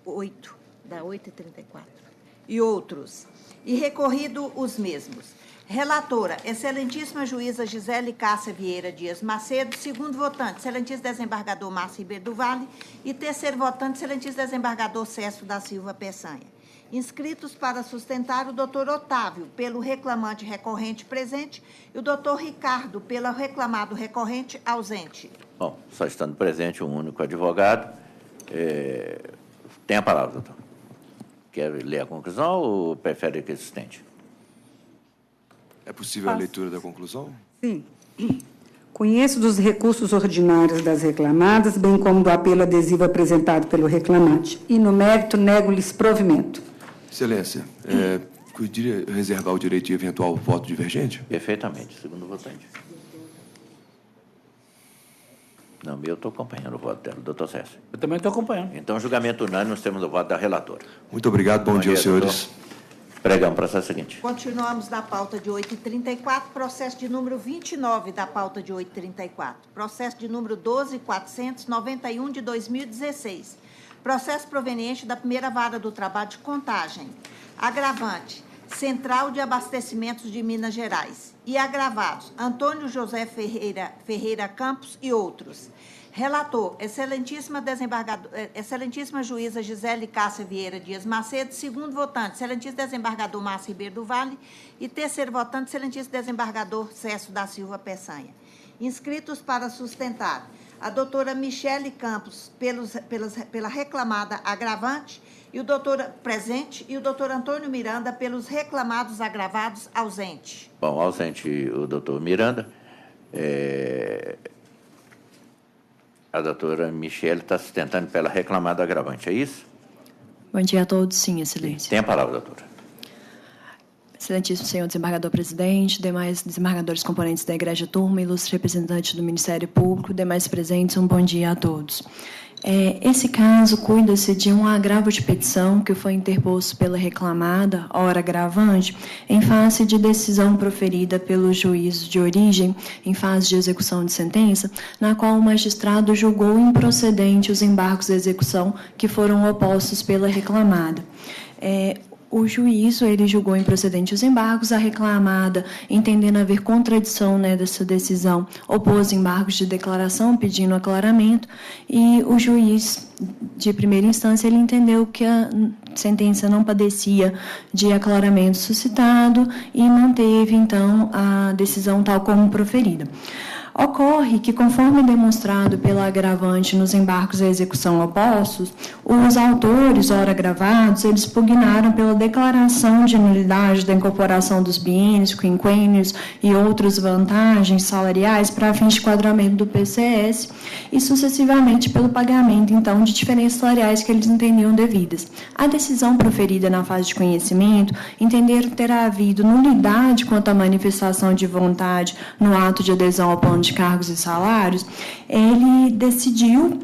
8h34. E outros. E recorrido os mesmos. Relatora, excelentíssima juíza Gisele Cássia Vieira Dias Macedo. Segundo votante, excelentíssimo desembargador Márcio Ribeiro do Vale. E terceiro votante, excelentíssimo desembargador Cécio da Silva Peçanha. Inscritos para sustentar o doutor Otávio, pelo reclamante recorrente presente, e o doutor Ricardo, pelo reclamado recorrente ausente. Bom, só estando presente um único advogado. Tem a palavra, doutor. Quer ler a conclusão ou prefere que assistente? É possível a leitura da conclusão? Sim. Conheço dos recursos ordinários das reclamadas, bem como do apelo adesivo apresentado pelo reclamante. E, no mérito, nego-lhes provimento. Excelência, poderia reservar o direito de eventual voto divergente? Perfeitamente, segundo o votante. Não, eu estou acompanhando o voto dela, doutor César. Eu também estou acompanhando. Então, julgamento unânime, nós temos o voto da relatora. Muito obrigado, bom dia, senhores. Doutor. Pregão, processo seguinte. Continuamos da pauta de 8h34, processo de número 29 da pauta de 8h34. Processo de número 12.491 de 2016. processo proveniente da primeira vara do trabalho de Contagem. Agravante, Central de Abastecimentos de Minas Gerais. E agravados, Antônio José Ferreira Campos e outros. Relator, excelentíssima juíza Gisele Cássia Vieira Dias Macedo. Segundo votante, excelentíssimo desembargador Márcio Ribeiro do Vale. E terceiro votante, excelentíssimo desembargador Cécio da Silva Peçanha. Inscritos para sustentar a doutora Michele Campos pela reclamada agravante e o doutor presente e o doutor Antônio Miranda pelos reclamados agravados ausente. Bom, ausente o doutor Miranda. A doutora Michele está sustentando pela reclamada agravante, é isso? Bom dia a todos, sim, excelência. Tem a palavra, doutora. Excelentíssimo senhor desembargador-presidente, demais desembargadores componentes da Egrégia Turma, ilustres representantes do Ministério Público, demais presentes, um bom dia a todos. Esse caso cuida-se de um agravo de petição que foi interposto pela reclamada, ora agravante, em face de decisão proferida pelo juízo de origem, em fase de execução de sentença, na qual o magistrado julgou improcedente os embargos de execução que foram opostos pela reclamada. O juízo, ele julgou improcedente os embargos, a reclamada, entendendo haver contradição dessa decisão, opôs embargos de declaração, pedindo aclaramento, e o juiz, de primeira instância, ele entendeu que a sentença não padecia de aclaramento suscitado e manteve, então, a decisão tal como proferida. Ocorre que, conforme demonstrado pela agravante nos embargos à execução opostos, os autores, ora agravados, eles pugnaram pela declaração de nulidade da incorporação dos biênios, quinquênios e outras vantagens salariais para fins de enquadramento do PCS e, sucessivamente, pelo pagamento, então, de diferenças salariais que eles entendiam devidas. A decisão proferida na fase de conhecimento entenderam ter havido nulidade quanto à manifestação de vontade no ato de adesão ao plano de cargos e salários. Ele decidiu,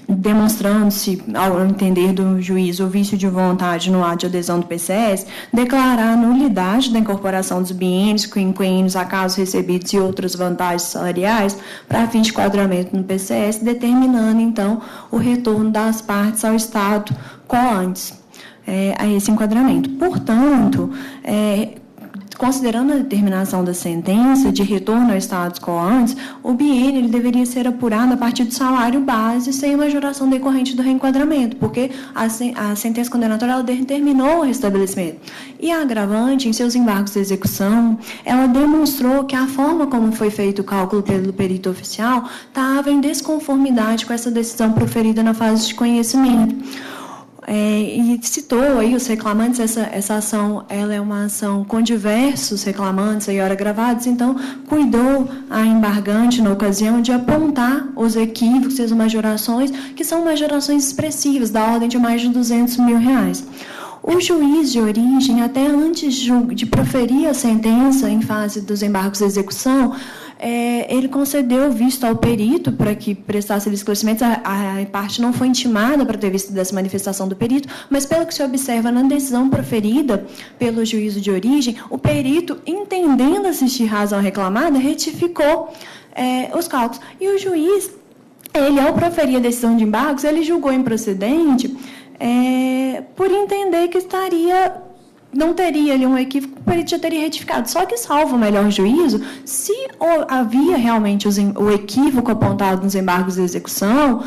demonstrando-se, ao entender do juiz, o vício de vontade no ato de adesão do PCS, declarar a nulidade da incorporação dos biênios, quinquênios, acasos recebidos e outras vantagens salariais para fim de enquadramento no PCS, determinando, então, o retorno das partes ao Estado coantes a esse enquadramento. Portanto, considerando a determinação da sentença de retorno ao status quo antes, o biênio ele deveria ser apurado a partir do salário base sem majoração decorrente do reenquadramento, porque a sentença condenatória ela determinou o restabelecimento. E a agravante, em seus embargos de execução, ela demonstrou que a forma como foi feito o cálculo pelo perito oficial estava em desconformidade com essa decisão proferida na fase de conhecimento. E citou aí os reclamantes, essa ação ela é uma ação com diversos reclamantes e ora agravados, então cuidou a embargante na ocasião de apontar os equívocos e as majorações, que são majorações expressivas, da ordem de mais de R$200 mil. O juiz de origem, até antes de proferir a sentença em fase dos embargos de execução, ele concedeu visto ao perito para que prestasse esclarecimentos. A parte não foi intimada para ter visto dessa manifestação do perito, mas, pelo que se observa na decisão proferida pelo juízo de origem, o perito, entendendo assistir razão reclamada, retificou os cálculos. E o juiz, ele, ao proferir a decisão de embargos, ele julgou improcedente por entender que não teria ali um equívoco, o perito já teria retificado. Só que, salvo o melhor juízo, se havia realmente o equívoco apontado nos embargos de execução,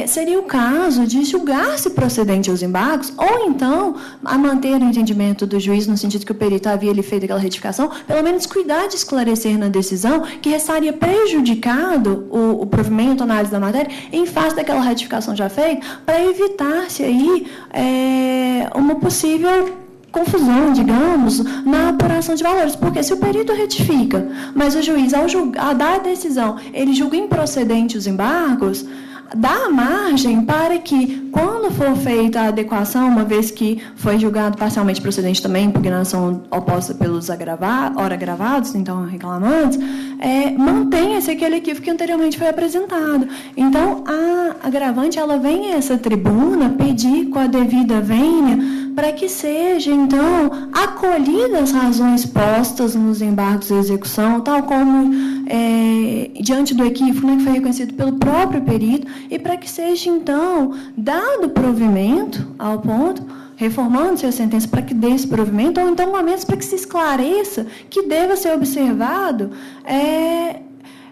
seria o caso de julgar-se procedente aos embargos, ou então, a manter o entendimento do juiz, no sentido que o perito havia feito aquela retificação, pelo menos cuidar de esclarecer na decisão que restaria prejudicado o provimento, a análise da matéria, em face daquela retificação já feita, para evitar-se aí uma possível confusão, digamos, na apuração de valores. Porque se o perito retifica, mas o juiz, ao dar a decisão, ele julga improcedente os embargos, dá margem para que, quando for feita a adequação, uma vez que foi julgado parcialmente procedente também, impugnação oposta pelos agravados, então reclamantes, mantenha-se aquele equívoco que anteriormente foi apresentado. Então, a agravante ela vem a essa tribuna pedir com a devida vênia para que seja, então, acolhidas as razões postas nos embargos de execução, tal como diante do equívoco, né, que foi reconhecido pelo próprio perito, e para que seja, então, dado provimento ao ponto, reformando-se a sentença para que dê esse provimento, ou então, ao menos, para que se esclareça que deva ser observado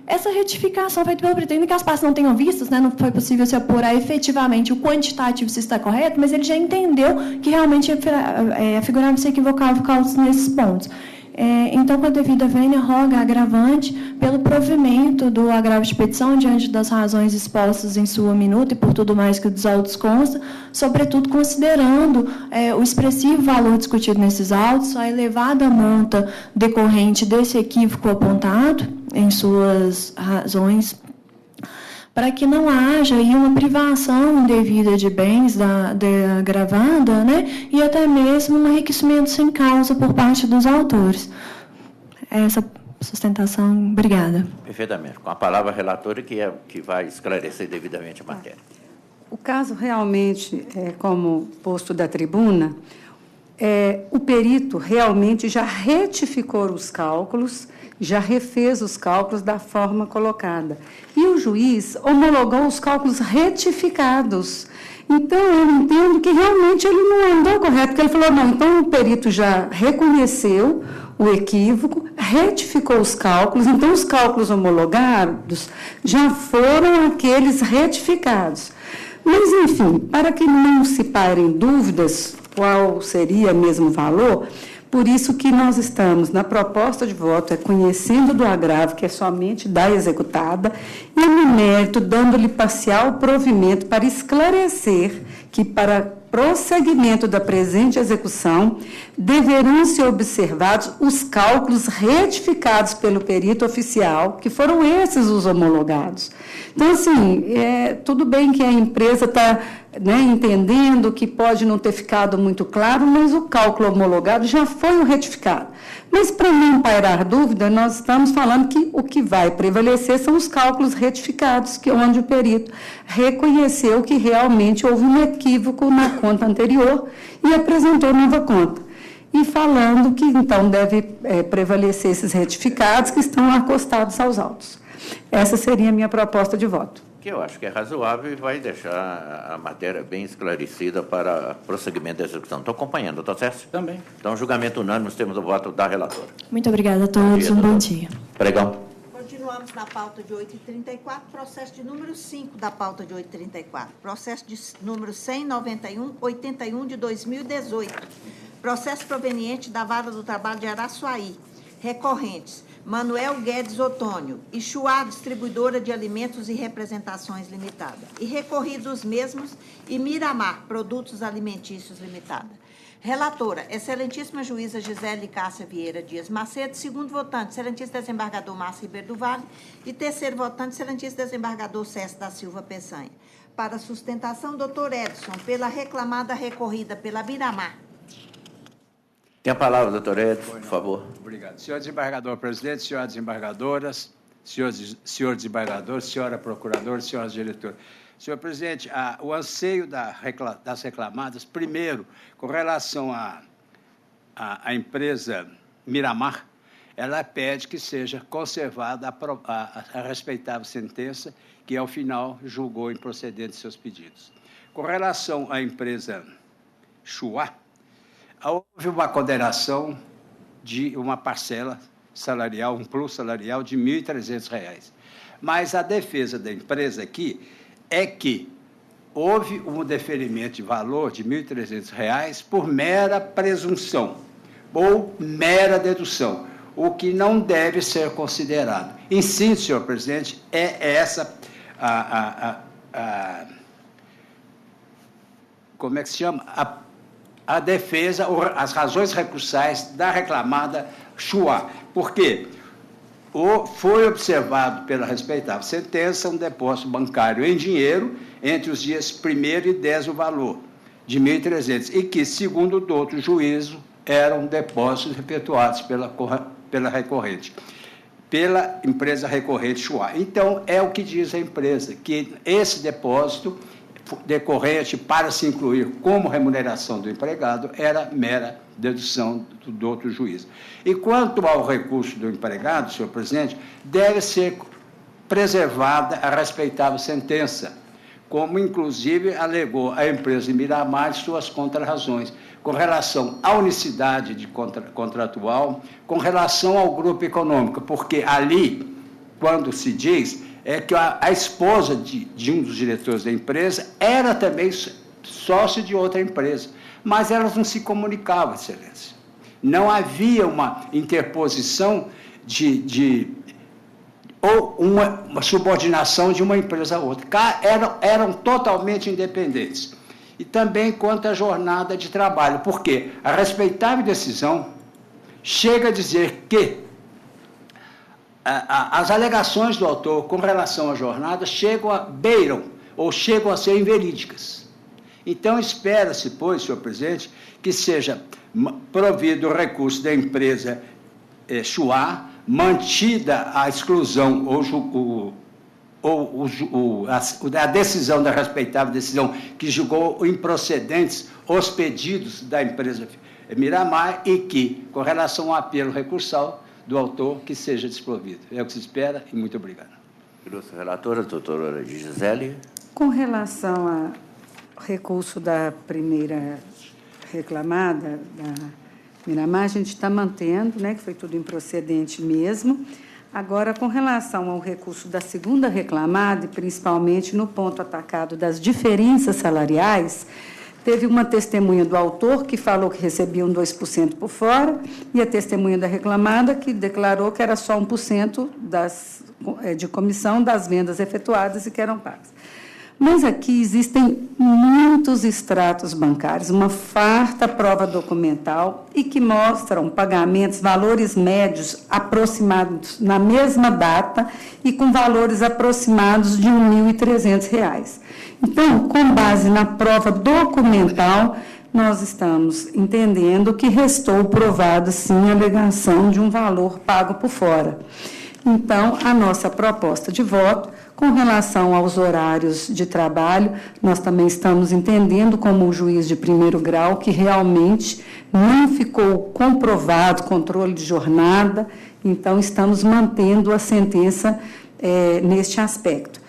essa retificação feita pelo perito, ainda que as partes não tenham vistas, né, não foi possível se apurar efetivamente o quantitativo se está correto, mas ele já entendeu que realmente afigurava se equivocava cálculos nesses pontos. Então, com a devida vênia, roga agravante pelo provimento do agravo de petição diante das razões expostas em sua minuta e por tudo mais que dos autos consta, sobretudo considerando o expressivo valor discutido nesses autos, a elevada monta decorrente desse equívoco apontado em suas razões, para que não haja aí uma privação indevida de bens da agravada, né, e até mesmo um enriquecimento sem causa por parte dos autores. Essa sustentação, obrigada. Perfeitamente. Com a palavra a relatora, que vai esclarecer devidamente a matéria. O caso realmente, como posto da tribuna, o perito realmente já retificou os cálculos, já refez os cálculos da forma colocada. E o juiz homologou os cálculos retificados. Então, eu entendo que realmente ele não andou correto, porque ele falou, não, então o perito já reconheceu o equívoco, retificou os cálculos, então os cálculos homologados já foram aqueles retificados. Mas, enfim, para que não se parem dúvidas qual seria mesmo o valor, por isso que nós estamos na proposta de voto, conhecendo do agravo, que é somente da executada, e no mérito, dando-lhe parcial provimento para esclarecer que, para prosseguimento da presente execução, deverão ser observados os cálculos retificados pelo perito oficial, que foram esses os homologados. Então, assim, tudo bem que a empresa está entendendo que pode não ter ficado muito claro, mas o cálculo homologado já foi o retificado. Mas, para não pairar dúvida, nós estamos falando que o que vai prevalecer são os cálculos retificados, onde o perito reconheceu que realmente houve um equívoco na conta anterior e apresentou nova conta. E falando que, então, deve prevalecer esses retificados que estão acostados aos autos. Essa seria a minha proposta de voto. Que eu acho que é razoável e vai deixar a matéria bem esclarecida para prosseguimento da execução. Estou acompanhando, está certo? Também. Então, julgamento unânime, nós temos o voto da relatora. Muito obrigada a todos, bom dia. Pregão. Continuamos na pauta de 8h34, processo de número 5 da pauta de 8h34, processo de número 191/81 de 2018, processo proveniente da Vara do Trabalho de Araçuaí, recorrentes Manuel Guedes Otônio e Chuá Distribuidora de Alimentos e Representações Limitada, e recorridos mesmos e Miramar Produtos Alimentícios Limitada. Relatora, excelentíssima juíza Gisele Cássia Vieira Dias Macedo, segundo votante, excelentíssimo desembargador Márcio Ribeiro do Vale, e terceiro votante, excelentíssimo desembargador César da Silva Peçanha. Para sustentação, doutor Edson, pela reclamada recorrida pela Miramar. Tem a palavra, doutor Edson, por favor. Obrigado. Senhor desembargador presidente, senhoras desembargadoras, senhor desembargador, senhora procuradora, senhoras diretoras. Senhor presidente, o anseio das reclamadas, primeiro, com relação à empresa Miramar, ela pede que seja conservada a respeitável sentença que, ao final, julgou improcedente seus pedidos. Com relação à empresa Chuá, houve uma condenação de uma parcela salarial, um plus salarial de R$ 1.300. Mas a defesa da empresa aqui é que houve um deferimento de valor de R$ 1.300 por mera presunção ou mera dedução, o que não deve ser considerado. Em síntese, senhor presidente, é essa como é que se chama? A defesa, as razões recursais da reclamada Chuá. Por quê? Foi observado pela respeitável sentença um depósito bancário em dinheiro entre os dias 1º e 10 o valor de R$ 1.300 e que, segundo o douto juízo, eram depósitos efetuados pela recorrente, pela empresa recorrente Chuá. Então, é o que diz a empresa, que esse depósito decorrente para se incluir como remuneração do empregado era mera dedução do outro juiz. E quanto ao recurso do empregado, senhor presidente, deve ser preservada a respeitável sentença, como inclusive alegou a empresa Miramar e suas contrarrazões, com relação à unicidade contratual, com relação ao grupo econômico, porque ali, quando se diz, é que a esposa de um dos diretores da empresa era também sócio de outra empresa, mas elas não se comunicavam, excelência. Não havia uma interposição ou uma subordinação de uma empresa a outra. Eram totalmente independentes. E também quanto à jornada de trabalho, porque a respeitável decisão chega a dizer que as alegações do autor com relação à jornada beiram ou chegam a ser inverídicas. Então, espera-se, pois, senhor presidente, que seja provido o recurso da empresa Chuá, mantida a exclusão a decisão da respeitável decisão que julgou improcedentes os pedidos da empresa Miramar e que, com relação ao apelo recursal do autor, que seja desprovido. É o que se espera e muito obrigado. Ilustre relatora, doutora Gisele. Com relação ao recurso da primeira reclamada, da Miramar, a gente está mantendo, né, que foi tudo improcedente mesmo. Agora, com relação ao recurso da segunda reclamada, e principalmente no ponto atacado das diferenças salariais, teve uma testemunha do autor que falou que recebiam 2% por fora e a testemunha da reclamada que declarou que era só 1% de comissão das vendas efetuadas e que eram pagas. Mas aqui existem muitos extratos bancários, uma farta prova documental e que mostram pagamentos, valores médios aproximados na mesma data e com valores aproximados de R$ 1.300. Então, com base na prova documental, nós estamos entendendo que restou provada, sim, a alegação de um valor pago por fora. Então, a nossa proposta de voto, com relação aos horários de trabalho, nós também estamos entendendo, como o juiz de primeiro grau, que realmente não ficou comprovado controle de jornada, então estamos mantendo a sentença neste aspecto.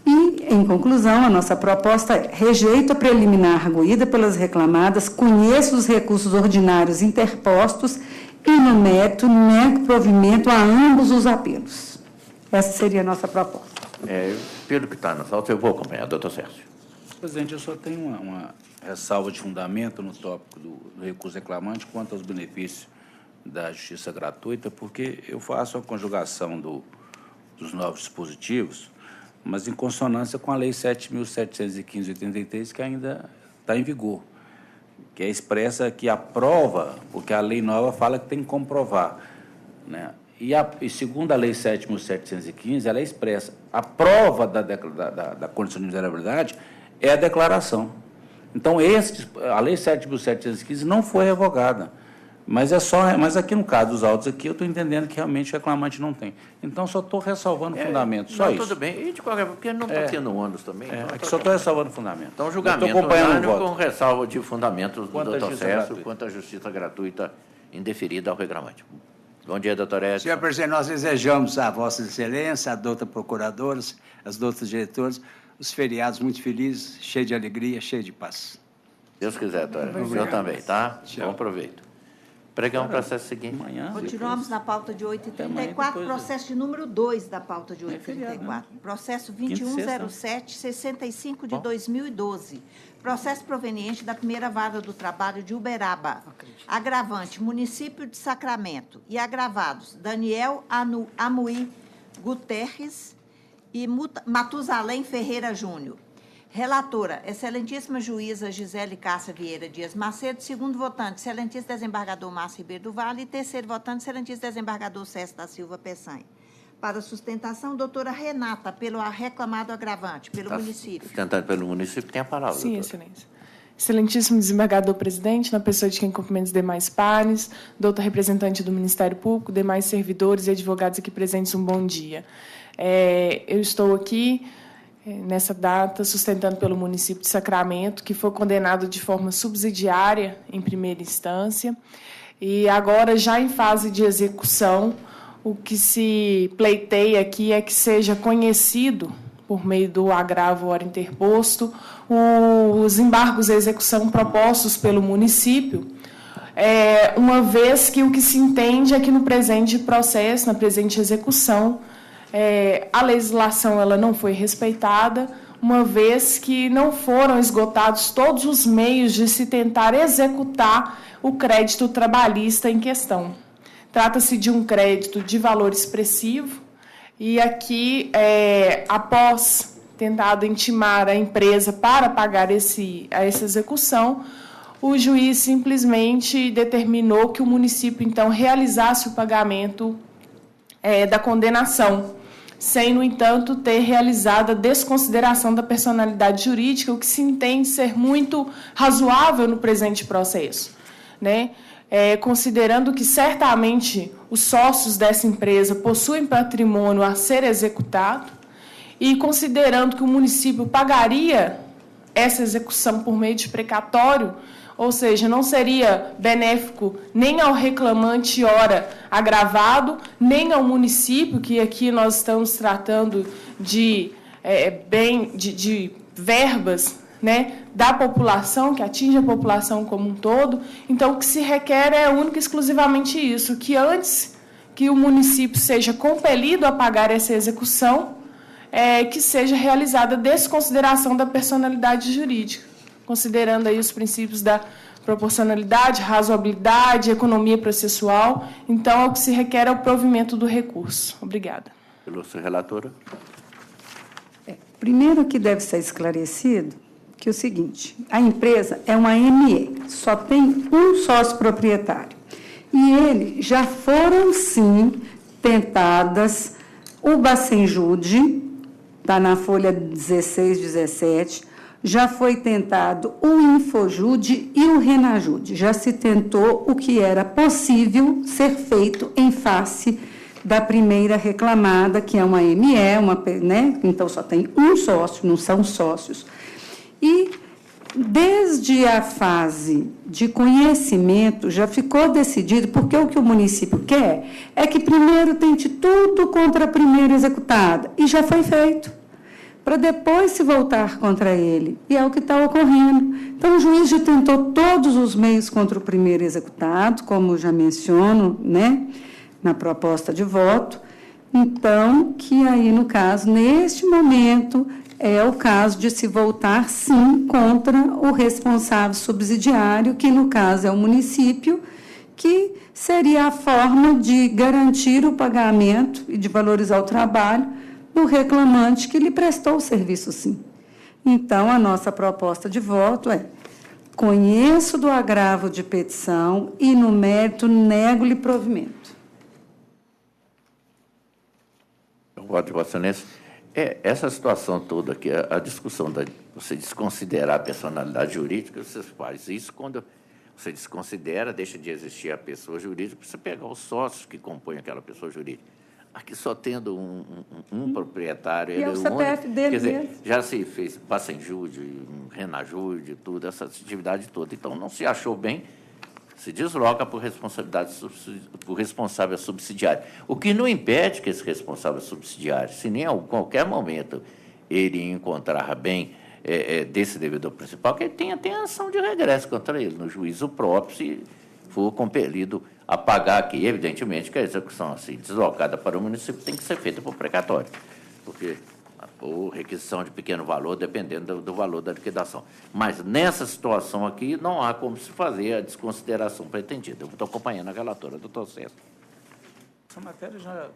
E, em conclusão, a nossa proposta é: rejeito a preliminar arguída pelas reclamadas, conheço os recursos ordinários interpostos e, no mérito, nego provimento a ambos os apelos. Essa seria a nossa proposta. Pelo que está nas aulas, eu vou acompanhar, doutor Sérgio. Presidente, eu só tenho uma ressalva de fundamento no tópico do recurso reclamante quanto aos benefícios da justiça gratuita, porque eu faço a conjugação dos novos dispositivos, mas em consonância com a Lei 7.715/83, que ainda está em vigor, que é expressa que aprova, porque a lei nova fala que tem que comprovar, né? E segundo a Lei 7.715, ela é expressa. A prova da condição de miserabilidade é a declaração. Então, a Lei 7.715 não foi revogada. Mas aqui no caso dos autos aqui, eu estou entendendo que realmente o reclamante não tem. Então, só estou ressalvando o fundamento, só isso. Tudo bem. E de qualquer forma, porque não está tendo ônus também. Aqui só estou ressalvando o fundamento. Então, julgamento unânime com ressalva de fundamentos do doutor Sérgio quanto à justiça gratuita indeferida ao reclamante. Bom dia, doutor Edson. Senhor presidente, nós desejamos a Vossa Excelência, a doutora procuradora, as doutoras diretoras, os feriados muito felizes, cheios de alegria, cheios de paz. Deus quiser, doutora. O senhor também, tá? Tchau. Bom proveito. Pregão o processo seguinte. Continuamos na pauta de 8h34, processo de número 2 da pauta de 8h34. Processo 2107-65 de 2012. Processo proveniente da primeira vara do trabalho de Uberaba. Agravante, município de Sacramento. E agravados, Daniel Amuí Guterres e Matusalém Ferreira Júnior. Relatora, excelentíssima juíza Gisele Cássia Vieira Dias Macedo. Segundo votante, excelentíssimo desembargador Márcio Ribeiro do Vale. E terceiro votante, excelentíssimo desembargador César da Silva Peçanha. Para sustentação, doutora Renata, pelo reclamado agravante, pelo município. Sustentado pelo município, tem a palavra. Sim, doutora. excelência. Excelentíssimo desembargador presidente, na pessoa de quem cumprimento os demais pares, doutor representante do Ministério Público, demais servidores e advogados aqui presentes, um bom dia. Eu estou aqui nessa data, sustentando pelo município de Sacramento, que foi condenado de forma subsidiária em primeira instância, e agora, já em fase de execução, o que se pleiteia aqui é que seja conhecido, por meio do agravo ora interposto, os embargos à execução propostos pelo município, uma vez que o que se entende é que no presente processo, na presente execução, a legislação ela não foi respeitada, uma vez que não foram esgotados todos os meios de se tentar executar o crédito trabalhista em questão. Trata-se de um crédito de valor expressivo e aqui, após tentado intimar a empresa para pagar essa execução, o juiz simplesmente determinou que o município, então, realizasse o pagamento da condenação, sem, no entanto, ter realizado a desconsideração da personalidade jurídica, o que se entende ser muito razoável no presente processo, né? Considerando que, certamente, os sócios dessa empresa possuem patrimônio a ser executado e considerando que o município pagaria essa execução por meio de precatório, ou seja, não seria benéfico nem ao reclamante ora agravado, nem ao município, que aqui nós estamos tratando de verbas, né, da população, que atinge a população como um todo. Então, o que se requer é único e exclusivamente isso, que antes que o município seja compelido a pagar essa execução, que seja realizada a desconsideração da personalidade jurídica, considerando aí os princípios da proporcionalidade, razoabilidade, economia processual. Então, o que se requer é o provimento do recurso. Obrigada. Ilustre relatora. Primeiro que deve ser esclarecido que é o seguinte, a empresa é uma ME, só tem um sócio proprietário. E ele já foram, sim, tentadas o Bacenjude, está na folha 16, 17, já foi tentado o Infojude e o Renajude. Já se tentou o que era possível ser feito em face da primeira reclamada, que é uma ME, né? Então só tem um sócio, não são sócios. E desde a fase de conhecimento já ficou decidido, porque o que o município quer é que primeiro tente tudo contra a primeira executada, e já foi feito, para depois se voltar contra ele, e é o que está ocorrendo. Então, o juiz já tentou todos os meios contra o primeiro executado, como já menciono, né, na proposta de voto. Então, que aí, no caso, neste momento, é o caso de se voltar, sim, contra o responsável subsidiário, que, no caso, é o município, que seria a forma de garantir o pagamento e de valorizar o trabalho do reclamante que lhe prestou o serviço, sim. Então, a nossa proposta de voto é: conheço do agravo de petição e, no mérito, nego-lhe provimento. Eu voto de Vossa Excelência. Essa situação toda aqui, a discussão de você desconsiderar a personalidade jurídica, você faz isso quando você desconsidera, deixa de existir a pessoa jurídica, para você pegar os sócios que compõem aquela pessoa jurídica. Aqui só tendo um proprietário, ele é o CPF dele, quer dizer, já se fez Bacenjude, Renajude, tudo, essa atividade toda. Então, não se achou bem, se desloca por responsável subsidiário. O que não impede que esse responsável subsidiário, se nem em qualquer momento ele encontrar bem desse devedor principal, que ele tenha ação de regresso contra ele, no juízo próprio, se for compelido a pagar aqui. Evidentemente que a execução assim, deslocada para o município tem que ser feita por precatório, porque ou requisição de pequeno valor, dependendo do valor da liquidação. Mas, nessa situação aqui, não há como se fazer a desconsideração pretendida. Eu estou acompanhando a relatora, doutor César. Essa matéria já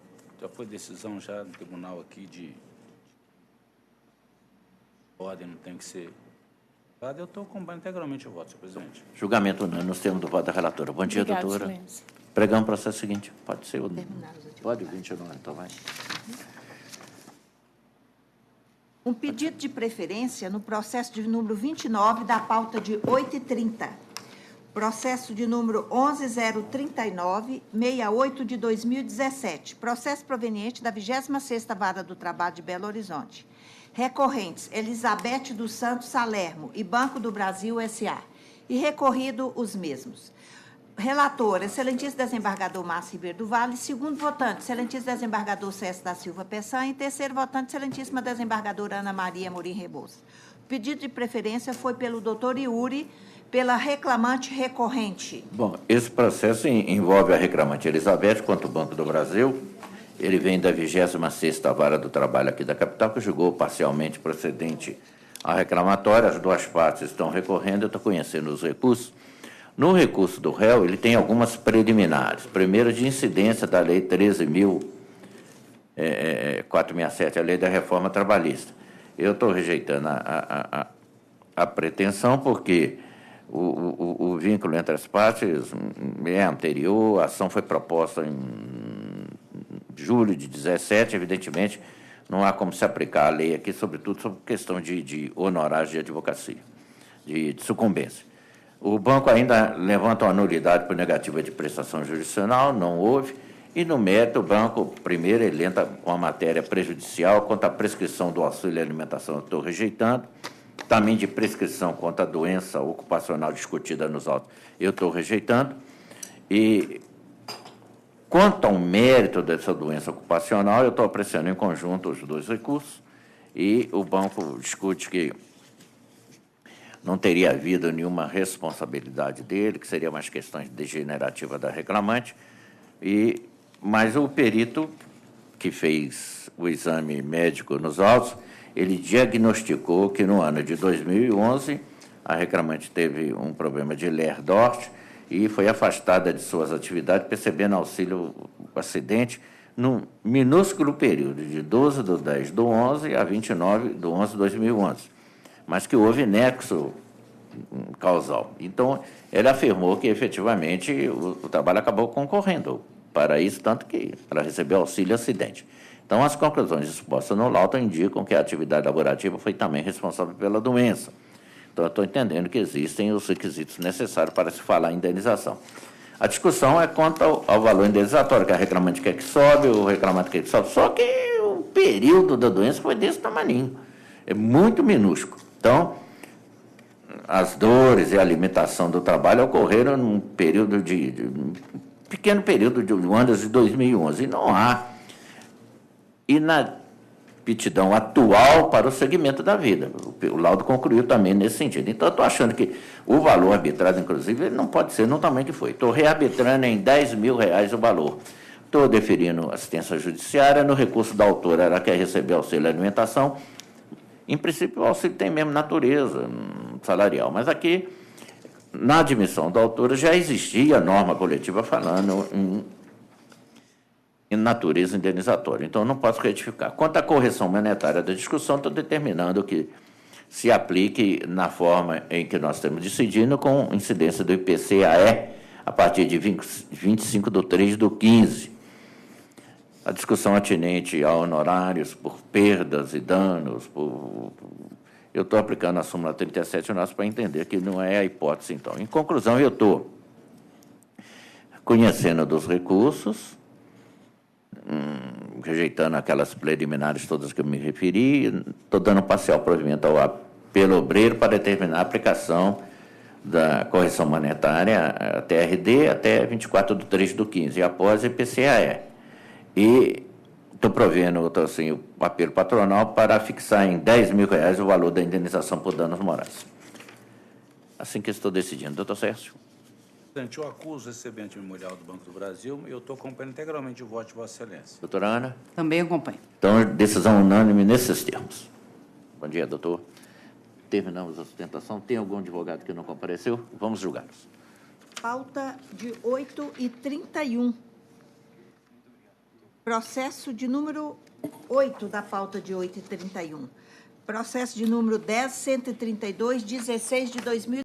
foi decisão já no tribunal aqui de ordem, não tem que ser... Eu estou acompanhando integralmente o voto, senhor presidente. Julgamento unânime, nos termos do voto da relatora. Bom dia, Obrigada, doutora. Excelência. Pregamos o processo seguinte. Pode ser o... Pode, 29, então vai. Um pedido de preferência no processo de número 29 da pauta de 8h30. Processo de número 11.039, 68 de 2017. Processo proveniente da 26ª Vara do Trabalho de Belo Horizonte. Recorrentes, Elizabeth dos Santos Salermo e Banco do Brasil S.A. E recorrido os mesmos. Relator, excelentíssimo desembargador Márcio Ribeiro do Vale. Segundo votante, excelentíssimo desembargador César da Silva Peçanha. E terceiro votante, excelentíssima desembargadora Ana Maria Amorim Rebouças. O pedido de preferência foi pelo doutor Iuri, pela reclamante recorrente. Bom, esse processo envolve a reclamante Elizabeth contra o Banco do Brasil. Ele vem da 26ª Vara do Trabalho aqui da capital, que julgou parcialmente procedente a reclamatória. As duas partes estão recorrendo, eu estou conhecendo os recursos. No recurso do réu, ele tem algumas preliminares. Primeiro, de incidência da Lei 13.467, a Lei da Reforma Trabalhista. Eu estou rejeitando a pretensão porque o vínculo entre as partes é anterior, a ação foi proposta em julho de 17, evidentemente, não há como se aplicar a lei aqui, sobretudo sobre questão de honorários de advocacia, de sucumbência. O banco ainda levanta uma nulidade por negativa de prestação jurisdicional, não houve, e no mérito o banco, primeiro, ele entra com a matéria prejudicial quanto à prescrição do auxílio alimentação, eu estou rejeitando, também de prescrição contra a doença ocupacional discutida nos autos, eu estou rejeitando, e quanto ao mérito dessa doença ocupacional, eu estou apreciando em conjunto os dois recursos, e o banco discute que não teria havido nenhuma responsabilidade dele, que seria mais questões degenerativas da reclamante, mas o perito que fez o exame médico nos autos, ele diagnosticou que no ano de 2011 a reclamante teve um problema de Lerdort e foi afastada de suas atividades, percebendo auxílio acidente num minúsculo período de 12/10/11 a 29/11/2011. Mas que houve nexo causal. Então, ele afirmou que, efetivamente, o trabalho acabou concorrendo para isso, tanto que ela recebeu auxílio acidente. Então, as conclusões expostas no laudo indicam que a atividade laborativa foi também responsável pela doença. Então, eu estou entendendo que existem os requisitos necessários para se falar em indenização. A discussão é quanto ao valor indenizatório, que a reclamante quer que sobe, o reclamante quer que sobe, só que o período da doença foi desse tamaninho. É muito minúsculo. Então, as dores e a limitação do trabalho ocorreram num período pequeno período de anos de 2011. E não há inaptidão atual para o segmento da vida. O laudo concluiu também nesse sentido. Então, eu estou achando que o valor arbitrado, inclusive, ele não pode ser no tamanho que foi. Estou rearbitrando em R$10.000 o valor. Estou deferindo assistência judiciária. No recurso da autora, ela quer receber auxílio alimentação. Em princípio, o auxílio tem mesmo natureza salarial, mas aqui, na admissão da autora, já existia a norma coletiva falando em natureza indenizatória. Então, não posso retificar. Quanto à correção monetária da discussão, estou determinando que se aplique na forma em que nós estamos decidindo, com incidência do IPCAE a partir de 25/3/15. A discussão atinente a honorários por perdas e danos, eu estou aplicando a súmula 37 nossa para entender que não é a hipótese, então. Em conclusão, eu estou conhecendo dos recursos, rejeitando aquelas preliminares todas que eu me referi, estou dando parcial provimento ao apelo obreiro para determinar a aplicação da correção monetária TRD até 24/3/15, e após IPCAE. E estou provendo assim, o apelo patronal para fixar em R$10.000 o valor da indenização por danos morais. Assim que estou decidindo. Doutor Sérgio. Presidente, eu acuso o recebente memorial do Banco do Brasil e eu estou acompanhando integralmente o voto de Vossa Excelência. Doutora Ana. Também acompanho. Então, decisão unânime nesses termos. Bom dia, doutor. Terminamos a sustentação. Tem algum advogado que não compareceu? Vamos julgá-los. Pauta de 8h31. Processo de número 8 da pauta de 8h31. Processo de número 10.132, 16 de 2000.